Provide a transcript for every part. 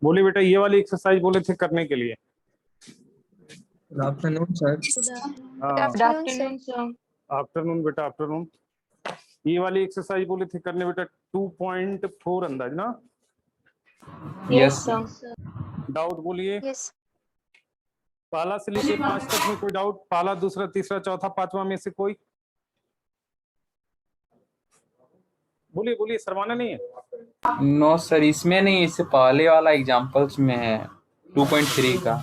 बोलिए बेटा, ये वाली एक्सरसाइज बोले थे करने के लिए। Good afternoon sir. हाँ, गुड आफ्टरनून सर। आफ्टरनून बेटा, आफ्टरनून। ये वाली एक्सरसाइज बोले थे करने बेटा, 2.4 अंदाज ना। Yes sir. डाउट बोलिए। यस। पहला से लेके 5 तक में कोई डाउट? पहला, दूसरा, तीसरा, चौथा, पांचवा में से कोई? बोलिए बोलिए, शर्माना नहीं है। नो सर, इसमें नहीं, इससे पहले वाला एग्जांपल्स में है 2.3 का।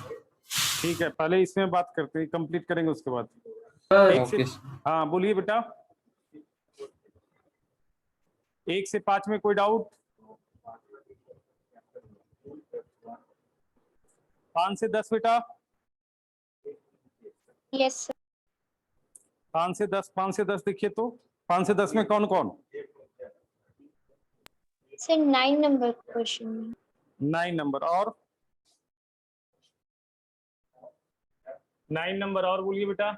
ठीक है, पहले इसमें बात करते हैं, कंप्लीट करेंगे उसके बाद। ओके। हाँ बोलिए बेटा, 1 से 5 में कोई डाउट? 5 से 10 बेटा। Yes sir. 5 से 10, 5 से 10 देखिए तो 5 से 10 में कौन कौन? सर 9 नंबर क्वेश्चन में। 9 नंबर और 9 नंबर और बोलिए बेटा।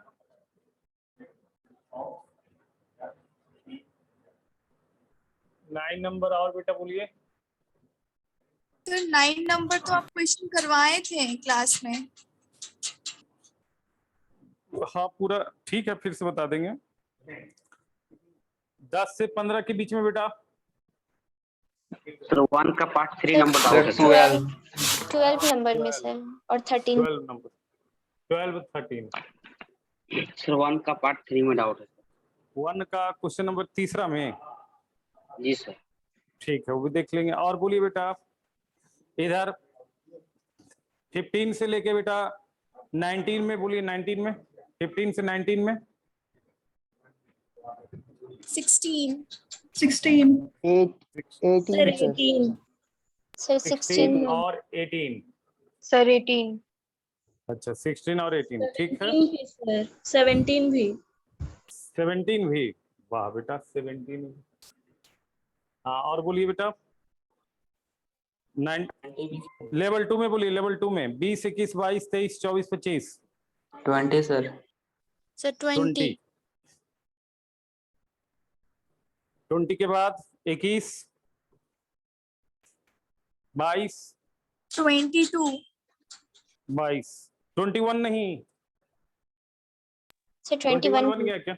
नाइन नंबर और बेटा बोलिए। सर 9 नंबर तो आप क्वेश्चन करवाए थे क्लास में। हाँ पूरा ठीक है, फिर से बता देंगे। 10 से 15 के बीच में बेटा। सर 1 का पार्ट 3 नंबर सर डाउट है सर। 12 नंबर में सर, और 13। 12 नंबर, 12, 13। सर 1 का पार्ट 3 में डाउट है सर। 1 का क्वेश्चन नंबर तीसरा में। जी सर। ठीक है, वो भी देख लेंगे। और बोलिए बेटा, इधर 15 से लेके बेटा 19 में बोलिए। 19 में, 15 से 19 में 16 सर 18। सर 16 और 18। सर 18। अच्छा, 16 और 18 ठीक है। सर 17 भी। 17 भी, वाह बेटा 17। हाँ और बोलिए बेटा, 9 लेवल 2 में बोलिए। लेवल 2 में 20, 21, 22, 23, 24, 25। 20 सर। सर 20 20 के बाद 21, 22, 22 22, 21 नहीं। सर 21 बन 21। गया क्या?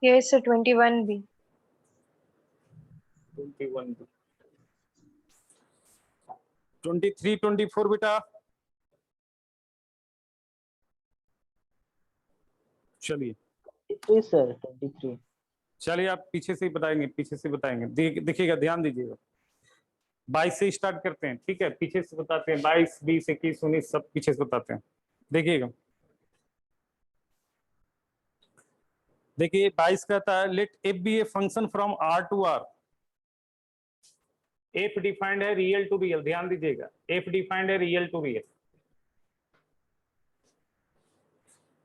यस सर 21 भी। 21, 23, 24 बेटा। चलिए सर 23। चलिए, आप पीछे से ही बताएंगे, पीछे से बताएंगे। देखिएगा, ध्यान दीजिएगा। 22 से स्टार्ट करते हैं, ठीक है, पीछे से बताते हैं। 22, 20, 21, 19 सब पीछे से बताते हैं। देखिएगा, देखिए 22 कहता है, let f be a function from R to R. F defined है रियल टू रियल, ध्यान दीजिएगा, एफ डिफाइंड है रियल टू रियल।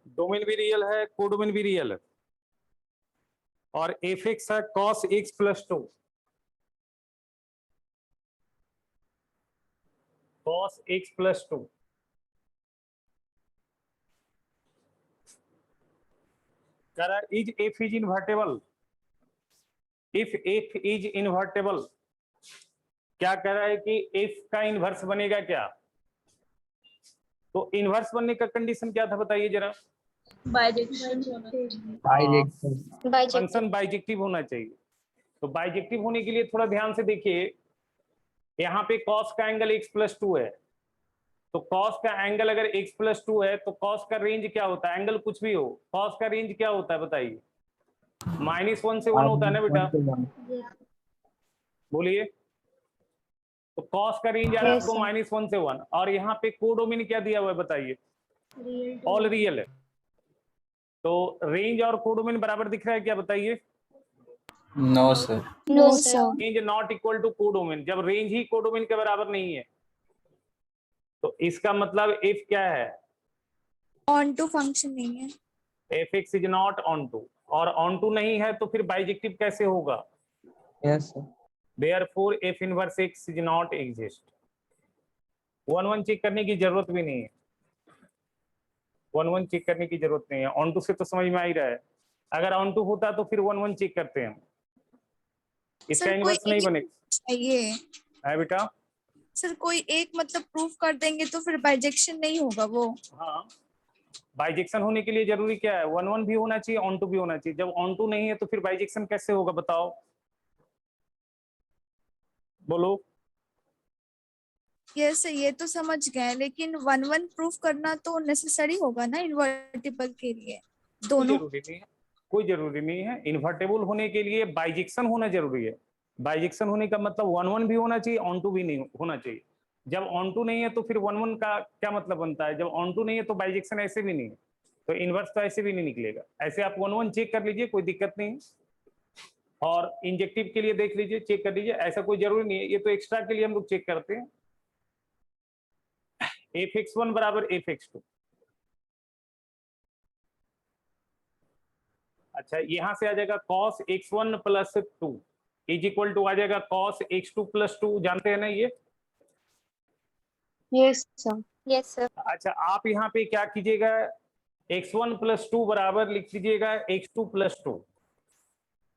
डोमेन भी रियल है, कोडोमेन भी रियल है। और एफ एक्स है cos x plus 2, cos x plus 2। कह रहा है is f is invertible. If f is invertible, क्या कह रहा है कि एफ का इनवर्स बनेगा क्या? तो इनवर्स बनने का कंडीशन क्या था बताइए जरा। फंक्शन बाइजेक्टिव होना चाहिए। तो बाइजेक्टिव होने के लिए थोड़ा ध्यान से देखिए, यहाँ पे कॉस का एंगल x प्लस 2 है। तो कॉस का एंगल अगर x प्लस 2 है तो कॉस का रेंज क्या होता है? एंगल कुछ भी हो, कॉस का रेंज क्या होता है बताइए? -1 से 1 होता है ना बेटा, बोलिए। तो कॉस का रेंज आ रहा है आपको -1 से 1। और यहाँ पे कोडोमेन क्या दिया हुआ है बताइए? ऑल रियल है। तो रेंज और कोडोमेन बराबर दिख रहा है क्या बताइए? No sir. No sir. Range not equal to codomain. जब रेंज ही कोडोमेन के बराबर नहीं है तो इसका मतलब एफ क्या है? ऑन टू फंक्शन नहीं है। F x is not onto, और ऑन टू नहीं है तो फिर बाइजेक्टिव कैसे होगा? Yes sir. Therefore f inverse x is not exist. 1-1 check करने की जरूरत भी नहीं है, 1-1 चेक करने की जरूरत नहीं है। ऑन टू से तो समझ में आ ही रहा है। अगर ऑन टू होता तो फिर 1 1 चेक करते हैं हम, इसका सर, कोई इनवर्स नहीं एक बनेगा चाहिए है बेटा। सर, कोई एक मतलब प्रूफ कर देंगे तो फिर बाइजेक्शन नहीं होगा वो। हाँ, बाइजेक्शन होने के लिए जरूरी क्या है, 1 1 भी होना चाहिए, ऑन टू भी होना चाहिए। जब ऑन टू नहीं है तो फिर बाइजेक्शन कैसे होगा बताओ, बोलो। यस सर, ये तो समझ गए, लेकिन 1 1 प्रूफ करना तो नेसेसरी होगा ना इन्वर्टिबल के लिए कोई दोनों। जरूरी नहीं है, कोई जरूरी नहीं है। इन्वर्टेबल होने के लिए बाइजेक्शन होना जरूरी है। बाइजेक्शन होने का मतलब 1 1 भी होना चाहिए, ऑन टू भी नहीं होना चाहिए। जब ऑन टू नहीं है तो फिर 1 1 का क्या मतलब बनता है, जब ऑन टू नहीं है तो बाइजेक्शन ऐसे भी नहीं है, तो इनवर्स तो ऐसे भी नहीं निकलेगा। ऐसे आप 1 1 चेक कर लीजिए, कोई दिक्कत नहीं है। और इंजेक्टिव के लिए देख लीजिए, चेक कर लीजिए, ऐसा कोई जरूरी नहीं है, ये तो एक्स्ट्रा के लिए हम लोग चेक करते हैं। f(x1) बराबर f(x2). अच्छा, यहां से आ जाएगा cos x1 plus 2 is equal to आ जाएगा cos x2 प्लस 2, जानते हैं ना ये। Yes, sir. Yes, sir. अच्छा, आप यहाँ पे क्या कीजिएगा, x1 प्लस 2 बराबर लिख दीजिएगा x2 प्लस 2।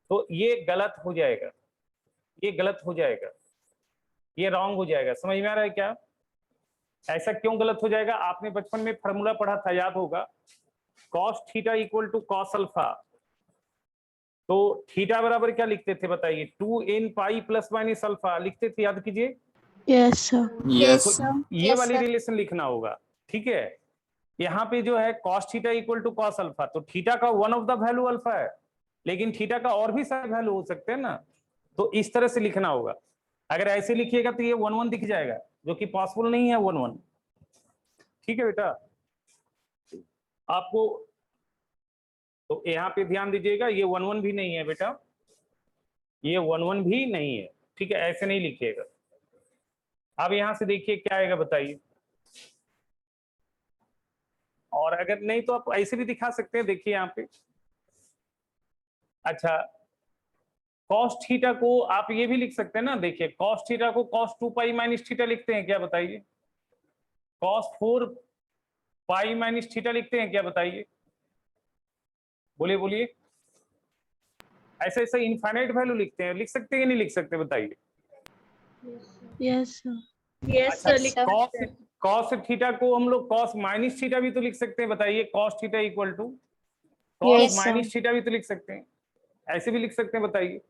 तो ये गलत हो जाएगा, ये गलत हो जाएगा, ये रॉन्ग हो जाएगा। समझ में आ रहा है क्या, ऐसा क्यों गलत हो जाएगा? आपने बचपन में फॉर्मूला पढ़ा था, याद होगा, cos theta equal to cos alpha. तो थीटा बराबर क्या लिखते थे बताइए, 2n pi plus minus alpha लिखते थे, याद कीजिए। Yes, sir. यस ये Yes, वाली sir. रिलेशन लिखना होगा, ठीक है। यहाँ पे जो है cos theta equal to cos alpha, तो थीटा का one of the value alpha है, लेकिन थीटा का और भी सारे वैल्यू हो सकते हैं ना, तो इस तरह से लिखना होगा। अगर ऐसे लिखिएगा तो ये 1 1 दिख जाएगा, जो कि पॉसिबल नहीं है 1 1। ठीक है बेटा, आपको तो यहाँ पे ध्यान दीजिएगा, ये 1 1 भी नहीं है बेटा, ये 1 1 भी नहीं है, ठीक है, ऐसे नहीं लिखिएगा। अब यहां से देखिए क्या आएगा बताइए, और अगर नहीं तो आप ऐसे भी दिखा सकते हैं, देखिए यहाँ पे। अच्छा, cos थीटा को आप ये भी लिख सकते हैं ना, देखिए cos थीटा को cos 2 पाई माइनस थीटा लिखते हैं क्या बताइए, cos 4 पाई माइनस थीटा लिखते हैं क्या बताइए, बोलिए बोलिए। ऐसे ऐसे इनफाइनाइट वैल्यू लिखते हैं, लिख सकते हैं कि नहीं लिख सकते बताइए। Yes, sir. यस अच्छा, सर, cos थीटा को हम लोग cos माइनस थीटा भी तो लिख सकते हैं, बताइए cos theta equal to cos Yes, sir. Minus theta भी तो लिख सकते हैं, ऐसे भी लिख सकते हैं, बताइए।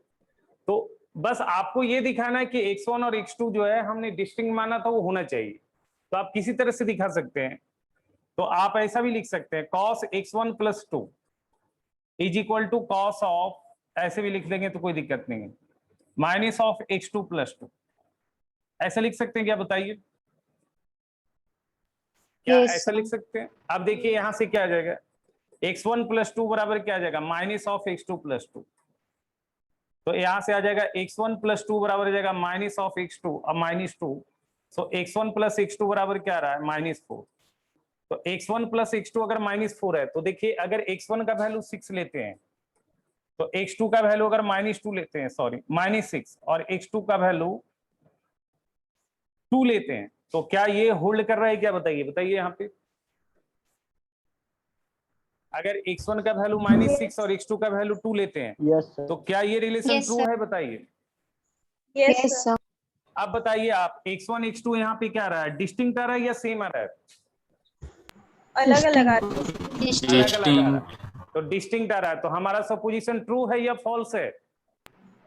तो बस आपको ये दिखाना है कि x1 और x2 जो है हमने डिस्टिंक्ट माना था, वो होना चाहिए, तो आप किसी तरह से दिखा सकते हैं। तो आप ऐसा भी लिख सकते हैं, cos x1 plus 2 is equal to cos of, ऐसे भी लिख देंगे तो कोई दिक्कत नहीं है, माइनस ऑफ x2 प्लस 2, ऐसा लिख सकते हैं क्या बताइए, क्या Yes, ऐसा sir. लिख सकते हैं। अब देखिए यहां से क्या आ जाएगा, x1 प्लस 2 बराबर क्या आ जाएगा, माइनस ऑफ x2 प्लस 2। तो यहां से आ जाएगा x1 प्लस 2 बराबर आ जाएगा माइनस ऑफ x2 और minus 2। So x1 plus x2 बराबर क्या आ रहा है, -4। तो x1 प्लस x2 अगर -4 है, तो देखिए अगर x1 का वैल्यू 6 लेते हैं, तो x2 का वैल्यू अगर -2 लेते हैं, सॉरी -6, और x2 का वैल्यू 2 लेते हैं, तो क्या ये होल्ड कर रहा है क्या बताइए, बताइए यहाँ पे। अगर x1 का वैल्यू -6 और x2 का वैल्यू 2 लेते हैं, तो क्या ये रिलेशन Yes, ट्रू sir. है बताइए। Yes, sir. अब बताइए आप, x1 x2 यहाँ पे क्या आ रहा है, डिस्टिंक्ट आ रहा है या सेम आ रहा है, अलग अलग आ Distinct. अलग अलग आ रहा डिस्टिंक्ट है, तो डिस्टिंक्ट आ रहा है, तो हमारा सपोजिशन ट्रू है या फॉल्स है,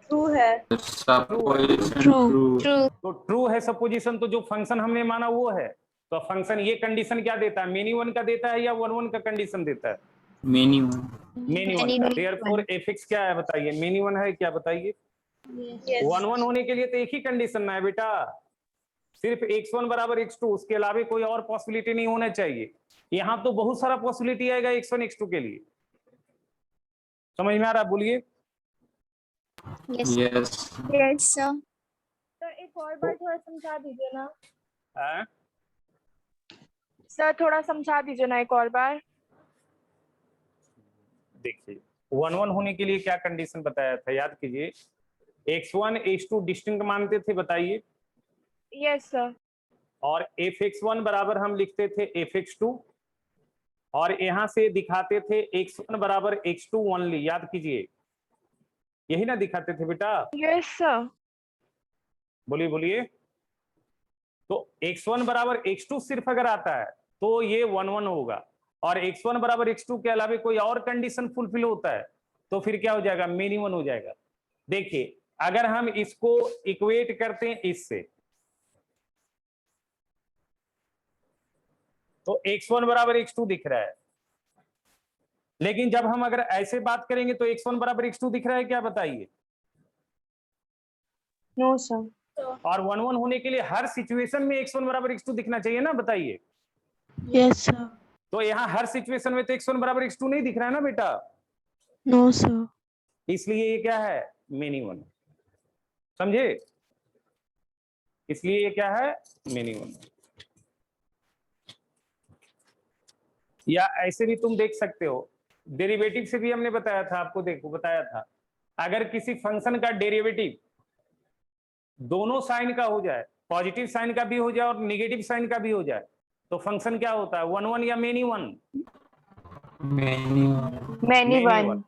ट्रू है। Supposition True. True True. तो ट्रू है सपोजिशन, तो जो फंक्शन हमने माना वो है। तो फंक्शन ये कंडीशन क्या देता है, मेनी वन का देता है या 1 1 का कंडीशन देता है, मेनी मेनी वन Many का। one. देयरफॉर fx क्या है बताइए, मेनी वन है क्या बताइए। 1 1 होने के लिए तो एक ही कंडीशन ना है बेटा, सिर्फ x1 बराबर x2, उसके अलावा कोई और पॉसिबिलिटी नहीं होना चाहिए। यहाँ तो बहुत सारा पॉसिबिलिटी आएगा x1 x2 के लिए, समझ में आ रहा, बोलिए। Yes. Yes yes sir. Sir एक और बार थोड़ा समझा दीजिए ना। हाँ? सर थोड़ा समझा दीजिए ना एक और बार। देखिए 1 1 होने के लिए क्या कंडीशन बताया था, याद कीजिए, x1 x2 डिस्टिंक्ट मानते थे, बताइए। Yes sir. और fx1 बराबर हम लिखते थे fx2, और यहां से दिखाते थे x1 बराबर x2 ओनली, याद कीजिए, यही ना दिखाते थे बेटा? Yes, sir. बोलिए बोलिए। तो x1 बराबर x2 सिर्फ अगर आता है तो ये 1 1 होगा, और x1 बराबर x2 के अलावा कोई और कंडीशन फुलफिल होता है तो फिर क्या हो जाएगा? मेनी वन हो जाएगा। देखिए अगर हम इसको इक्वेट करते हैं इससे, तो x1 बराबर x2 दिख रहा है, लेकिन जब हम अगर ऐसे बात करेंगे तो x1 बराबर x2 दिख रहा है क्या? बताइए। No, sir. और 1 1 होने के लिए हर सिचुएशन में x1 बराबर x2 दिखना चाहिए ना, बताइए। Yes, sir. तो यहाँ हर सिचुएशन में तो x1 बराबर x2 नहीं दिख रहा है ना बेटा, No, sir. इसलिए ये क्या है? Many one. समझे? इसलिए ये क्या है? Many one. या ऐसे भी तुम देख सकते हो, डेरिवेटिव से भी हमने बताया था आपको, देखो बताया था, अगर किसी फंक्शन का डेरिवेटिव दोनों साइन का हो जाए, पॉजिटिव साइन का भी हो जाए और नेगेटिव साइन का भी हो जाए, तो फंक्शन क्या होता है? 1 1 या मेनी वन? Many one.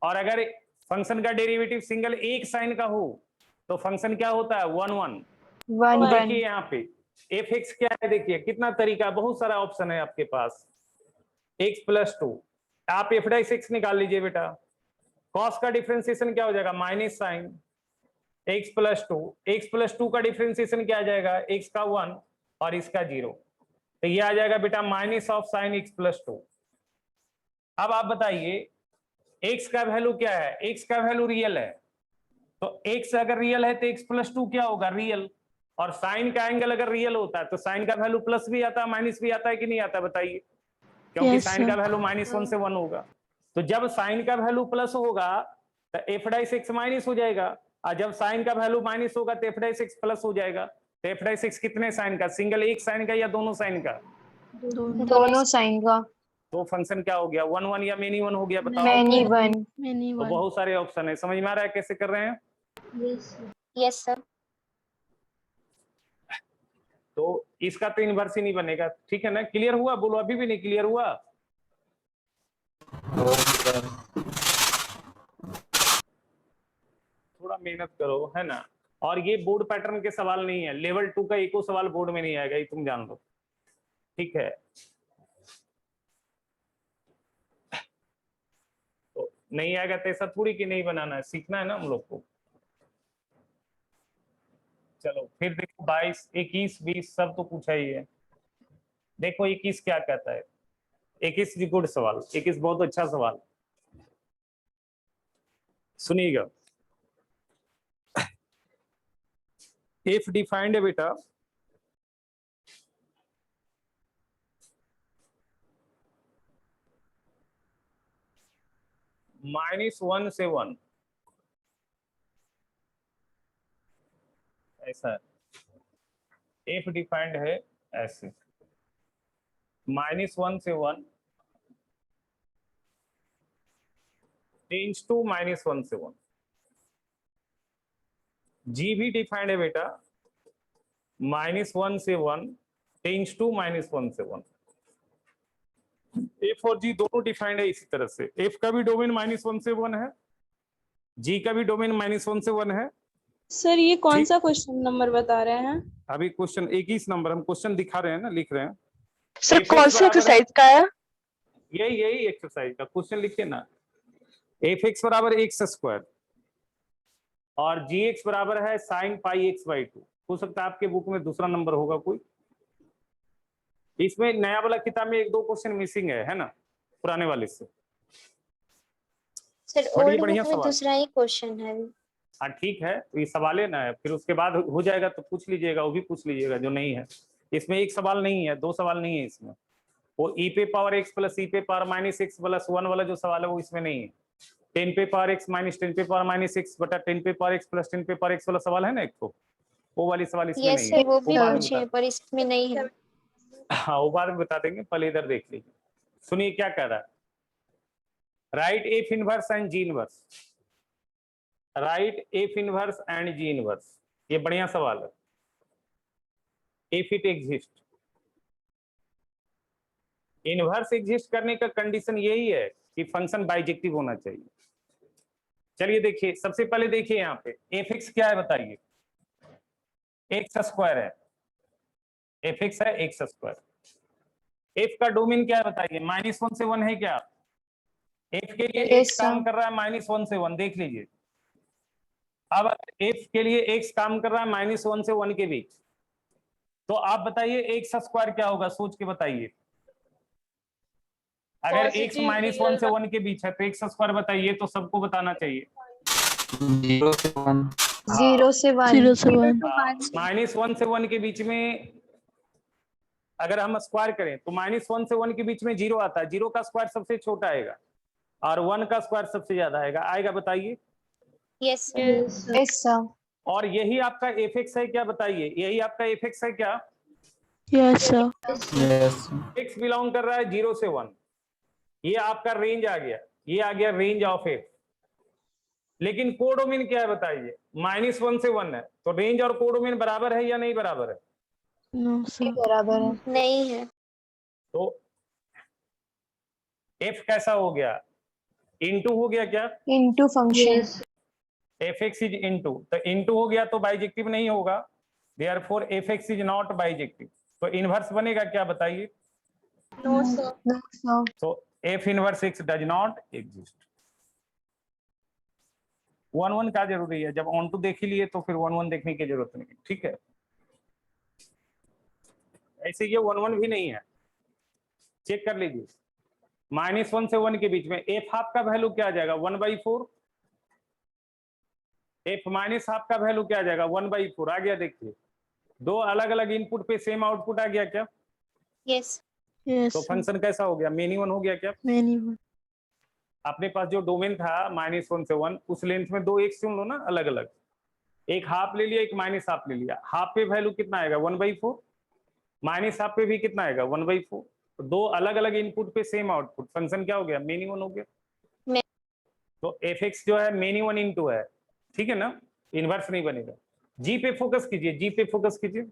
और अगर फंक्शन का डेरिवेटिव सिंगल एक साइन का हो तो फंक्शन क्या होता है? 1 1। One one. देखिए यहाँ पे एफ एक्स क्या है, देखिए कितना तरीका, बहुत सारा ऑप्शन है आपके पास। x प्लस 2, आप एफ डाइस एक्स निकाल लीजिए बेटा, कॉस का डिफरेंशिएशन क्या हो जाएगा? Minus sine x plus 2, x plus 2 का डिफरेंशिएशन क्या आ जाएगा? x का 1 और इसका 0, तो ये आ जाएगा बेटा minus of sine x plus 2। अब आप बताइए x का वैल्यू क्या है? x का वैल्यू रियल है, तो x अगर रियल है तो x प्लस 2 क्या होगा? रियल। और साइन का एंगल अगर रियल होता है तो साइन का वैल्यू प्लस भी आता है माइनस भी आता है कि नहीं आता? बताइए, क्योंकि साइन का वैल्यू -1 से 1 होगा। तो जब साइन का वैल्यू प्लस होगा तो एफ डाइस एक्स माइनस हो जाएगा, और जब साइन का वैल्यू माइनस होगा तो एफ डाइस एक्स प्लस हो जाएगा। तो एफ डाइस एक्स कितने साइन का? सिंगल एक साइन का या दोनों साइन का? दोनों साइन का। तो फंक्शन क्या हो गया? 1 1 या मेनी वन हो गया? बताओ। Many one. तो बहुत सारे ऑप्शन है, समझ में आ रहा है कैसे कर रहे हैं? Yes, sir. तो इसका तो इनवर्स ही नहीं बनेगा, ठीक है ना? क्लियर हुआ? बोलो, अभी भी नहीं क्लियर हुआ? थोड़ा मेहनत करो, है ना? और ये बोर्ड पैटर्न के सवाल नहीं है, लेवल 2 का एको सवाल बोर्ड में नहीं आएगा, ये तुम जान लो, ठीक है? तो नहीं आएगा तो ऐसा थोड़ी कि नहीं बनाना है, सीखना है ना हम लोग को। चलो फिर देखो 22, 21, 20 सब तो पूछा ही है। देखो 21 क्या कहता है? 21 गुड सवाल, 21 बहुत अच्छा सवाल, सुनिएगा। इफ डिफाइंड है बेटा -1 से 1, ऐसा इफ डिफाइंड है ऐसे, -1 से 1 टेंड्स टू -1 से 1। जी भी डिफाइंड है बेटा -1 से 1 टेंड्स टू -1 से 1। एफ और जी दोनों डिफाइंड है इसी तरह से। एफ का भी डोमेन -1 से 1 है, जी का भी डोमेन -1 से 1 है। सर ये कौन ठीक। सा क्वेश्चन नंबर बता रहे हैं? अभी क्वेश्चन 21 नंबर, हम क्वेश्चन दिखा रहे हैं ना, लिख रहे हैं। सर कौन सा एक्सरसाइज का है? यही एक्सरसाइज का क्वेश्चन लिखिए ना। एफ एक्स बराबर एक्स स्क्वायर और जी एक्स बराबर है साइन पाई एक्स बाई 2। हो सकता है आपके बुक में दूसरा नंबर होगा कोई, इसमें नया वाला किताब में 1-2 क्वेश्चन मिसिंग है ना, पुराने वाले से। सर ओल्ड बुक में दूसरा ही क्वेश्चन है। हाँ ठीक है, तो ये सवाल है ना, फिर उसके बाद हो जाएगा तो पूछ लीजिएगा, वो भी पूछ लीजिएगा जो नहीं है। इसमें एक सवाल नहीं है, 2 सवाल नहीं है इसमें। वो ई पे पावर एक्स प्लस ई पे पावर -x प्लस 1 वाला जो सवाल है वो इसमें नहीं है। 10 पे पावर एक्स माइनस 10 पे पावर -x बटा 10 पे पावर एक्स प्लस 10 पे पावर x वाला सवाल है ना एक, तो वो वाली सवाल इसमें यस नहीं सर, है। वो भी बाद में पूछे पर इसमें नहीं है। हाँ वो बाद में बता देंगे, पहले इधर देख लीजिए। सुनिए क्या कह रहा है, right F inverse and ji inverse, right F inverse and ji inverse. ये बढ़िया सवाल है। If it exist, inverse exist करने का कंडीशन यही है कि फंक्शन बाइजेक्टिव होना चाहिए। चलिए देखिए, सबसे पहले देखिए यहाँ पे एफ एक्स क्या है बताइए, एक्स स्क्वायर है, एफ एक्स है एक्स स्क्वायर। एफ का डोमेन क्या है बताइए, -1 से 1 है क्या? एफ के लिए Yes, एक्स काम sir. कर रहा है -1 से 1, देख लीजिए। अब एफ के लिए एक्स काम कर रहा है -1 से 1 के बीच, तो आप बताइए एक्स स्क्वायर क्या होगा, सोच के बताइए। अगर एक्स Positive -1 से real 1 के बीच है तो एक्स स्क्वायर बताइए, तो सबको बताना चाहिए। 0 से 1। 0 से 1. 0 से 1 -1 से 1 के बीच में अगर हम स्क्वायर करें तो -1 से 1 के बीच में 0 आता है, 0 का स्क्वायर सबसे छोटा आएगा और 1 का स्क्वायर सबसे ज्यादा आएगा बताइए। Yes sir. Yes, sir. और यही आपका एफ एक्स है क्या बताइए, यही आपका एफ एक्स है क्या? Yes sir. Yes x belong कर रहा है 0 से 1, ये आपका रेंज आ गया, ये आ गया रेंज ऑफ एफ। लेकिन कोडोमेन क्या है बताइए, -1 से 1 है, तो रेंज और कोडोमेन बराबर है या नहीं बराबर है? No sir. बराबर है. नहीं है। तो एफ कैसा हो गया, इनटू हो गया क्या? Into function. F x is into, तो इनटू हो गया तो बाइजेक्टिव नहीं होगा, therefore F x is not bijective. तो इनवर्स बनेगा क्या बताइए? No, sir. No, sir. तो F inverse x does not exist. 1-1 क्या जरूरी है, जब ऑन टू देख ही लिए तो फिर 1-1 देखने की जरूरत नहीं, ठीक है। ऐसे ये 1-1 भी नहीं है, चेक कर लीजिए। -1 से 1 के बीच में एफ हाफ का वैल्यू क्या आ जाएगा, 1/4। एफ माइनस हाफ का वैल्यू क्या आ जाएगा, 1/4 आ गया। देखिए दो अलग अलग इनपुट पे सेम आउटपुट आ गया क्या? यस। यस तो फंक्शन कैसा हो गया, मेनी वन हो गया क्या? मैनी अपने पास जो डोमेन था -1 से 1, उस लेंथ में दो एक्स चुन लो ना अलग अलग, एक हाफ ले लिया एक माइनस हाफ ले लिया। हाफ पे वैल्यू कितना आएगा, 1/4, माइनस हाफ पे भी कितना आएगा, 1/4। तो दो अलग अलग इनपुट पे सेम आउटपुट, फंक्शन क्या हो गया, मेनी वन हो गया। तो एफ एक्स जो है मेनी वन इंटू है, ठीक है ना, इनवर्स नहीं बनेगा। जी पे फोकस कीजिए, जी पे फोकस कीजिए,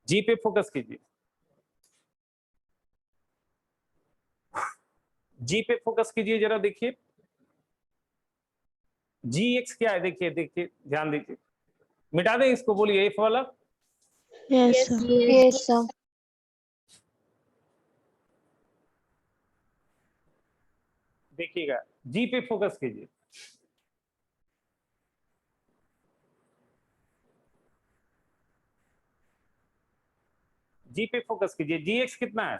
जी पे फोकस कीजिए, जी पे फोकस कीजिए जरा, देखिए जी एक्स क्या है, देखिए देखिए ध्यान दीजिए, मिटा दें इसको, बोलिए एफ वाला। Yes sir. Yes, sir. देखिएगा जी पे फोकस कीजिए, जी पे फोकस कीजिए। जी एक्स कितना है,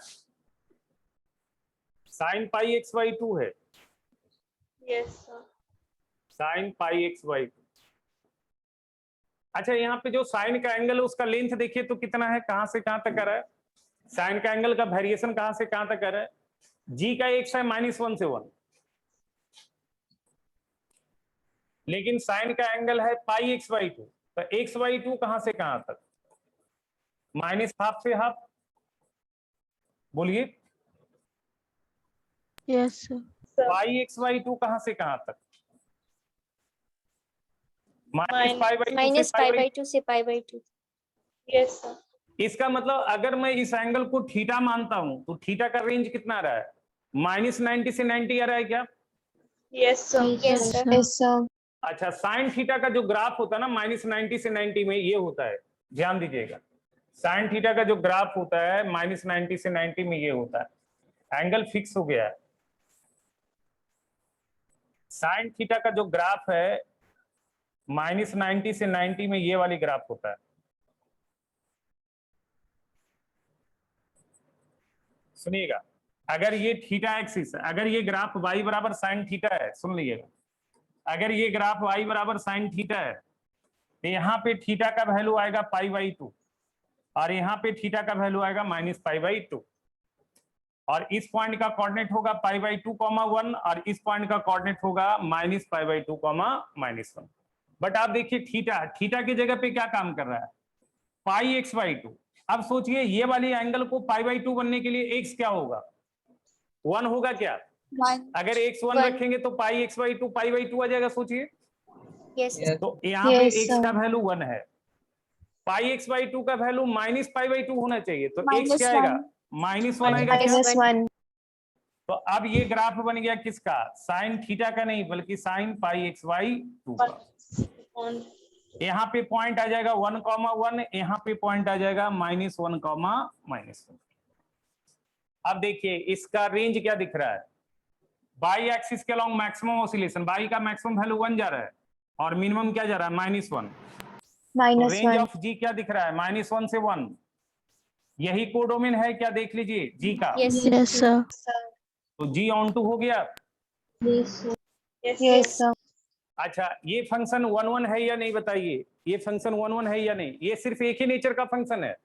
sin πx/2 है, Yes, sir. sin πx/2। अच्छा यहाँ पे जो साइन का एंगल है उसका लेंथ देखिए तो कितना है, कहां से कहां तक कर रहा है, साइन का एंगल का वेरिएशन कहां से कहां तक कर रहा है। जी का एक्स है -1 से 1, लेकिन साइन का एंगल है πx/2, तो x/2 कहां से कहां तक, -हाफ से हाफ, बोलिए। Yes sir. πx/2 कहां से कहां तक, -π/2 से π/2। Yes, sir. इसका मतलब अगर मैं इस एंगल को थीटा मानता हूं तो थीटा का रेंज कितना आ रहा है, -90 से 90 आ रहा है क्या? Yes, sir. Yes sir. Yes, sir. अच्छा साइन थीटा का जो ग्राफ होता है ना -90 से 90 में ये होता है, ध्यान दीजिएगा। साइन थीटा का जो ग्राफ होता है -90 से 90 में ये होता है, एंगल फिक्स हो गया है। साइन थीटा का जो ग्राफ है -90 से 90 में ये वाली ग्राफ होता है। सुनिएगा, अगर ये थीटा एक्सिस है, अगर ये ग्राफ y बराबर साइन थीटा है, सुन लीजिएगा, अगर ये ग्राफ y बराबर साइन थीटा है तो यहाँ पे थीटा का वैल्यू आएगा π/2 और यहाँ पे थीटा का वैल्यू आएगा -π/2, और इस पॉइंट का कोऑर्डिनेट होगा π/2, 1 और इस पॉइंट का कोऑर्डिनेट होगा -π/2, -1। बट आप देखिए थीटा, थीटा की जगह पे क्या काम कर रहा है, πx/2। अब सोचिए ये वाली एंगल को π/2 बनने के लिए x क्या होगा, 1 होगा क्या? 1 अगर x 1 रखेंगे तो πx/2 π/2 आ जाएगा, सोचिए। यस तो यहाँ पे Yes, x sir. का वैल्यू 1 है, πx/2 का वैल्यू -π/2 होना चाहिए, तो x क्या आएगा, -1 आएगा क्या? -1 तो अब ये ग्राफ बन गया किसका? साइन थीटा का नहीं बल्कि साइन पाई एक्स बाई 2 का। On. यहाँ पे पॉइंट आ जाएगा 1,1, यहाँ पे पॉइंट आ जाएगा -1, -1। अब देखिए इसका रेंज क्या दिख रहा है? बाई एक्सिस के अलॉन्ग मैक्सिमम ऑसिलेशन, बाई का मैक्सिमम वैल्यू 1 जा रहा है और मिनिमम क्या जा रहा है? -1। रेंज -1 ऑफ जी क्या दिख रहा है? -1 से 1। यही कोडोमेन है क्या? देख लीजिए जी का। Yes. Yes sir. तो जी ऑन टू हो गया। Yes. यस सर अच्छा ये फंक्शन 1 है या नहीं बताइए? ये फंक्शन 1 है या नहीं? ये सिर्फ एक ही नेचर का फंक्शन है।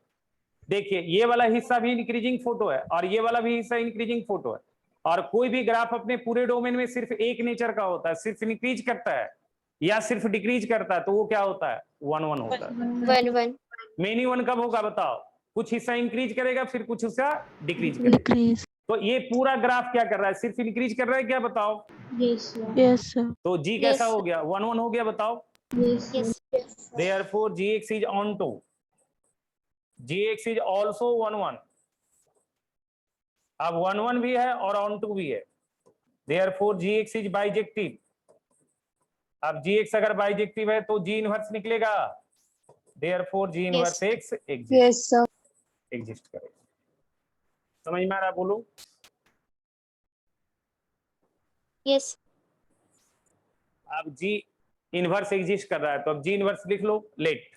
देखिए ये वाला हिस्सा भी इंक्रीजिंग फोटो है और ये वाला भी हिस्सा इंक्रीजिंग फोटो है, और कोई भी ग्राफ अपने पूरे डोमेन में सिर्फ एक नेचर का होता है, सिर्फ इंक्रीज करता है या सिर्फ डिक्रीज करता है, तो वो क्या होता है? 1 होता है। 1 मेनी 1 कब होगा बताओ? कुछ हिस्सा इंक्रीज करेगा फिर कुछ हिस्सा डिक्रीज करेगा। तो ये पूरा ग्राफ क्या कर रहा है? सिर्फ इंक्रीज कर रहा है क्या बताओ? Yes sir. तो जी कैसा हो गया? 1 हो गया बताओ। Yes. Therefore gx is on to, gx is also 1 अब 1 भी है और on to भी है। Therefore gx is bijective। अब gx अगर बाइजेक्टिव है तो g इनवर्स निकलेगा। Therefore g inverse x yes sir exist करेगा। समझ में आ रहा? बोलो। Yes. अब g इनवर्स एग्जिस्ट कर रहा है तो अब g इनवर्स लिख लो। लेट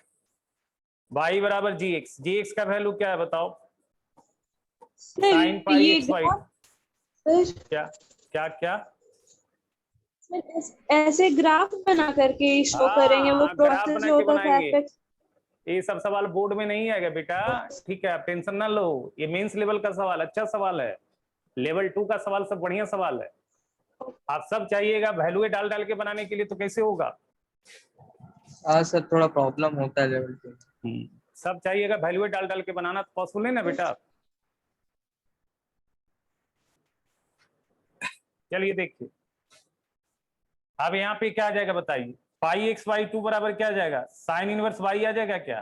y बराबर gx, gx का वैल्यू क्या है बताओ? Sine pi x y. क्या क्या क्या? ऐसे ग्राफ बना करके शो करेंगे, वो ग्राफ प्रोसेस बना जो के होता है बनाएंगे। ये सब सवाल बोर्ड में नहीं आएगा बेटा, ठीक है? आप टेंशन ना लो, ये मेंस लेवल का सवाल, अच्छा सवाल है। लेवल 2 का सवाल सब बढ़िया सवाल है। आप सब चाहिएगा वैल्यू डाल डाल के बनाने के लिए, तो कैसे होगा? हाँ सर, थोड़ा प्रॉब्लम होता है लेवल पे। सब चाहिएगा वैल्यू डाल डाल के बनाना, तो पॉसिबल है ना बेटा? चलिए देखिए अब यहाँ पे क्या आ जाएगा बताइए? पाई एक्स बाई 2 बराबर क्या आ जाएगा? साइन इनवर्स वाई आ जाएगा क्या?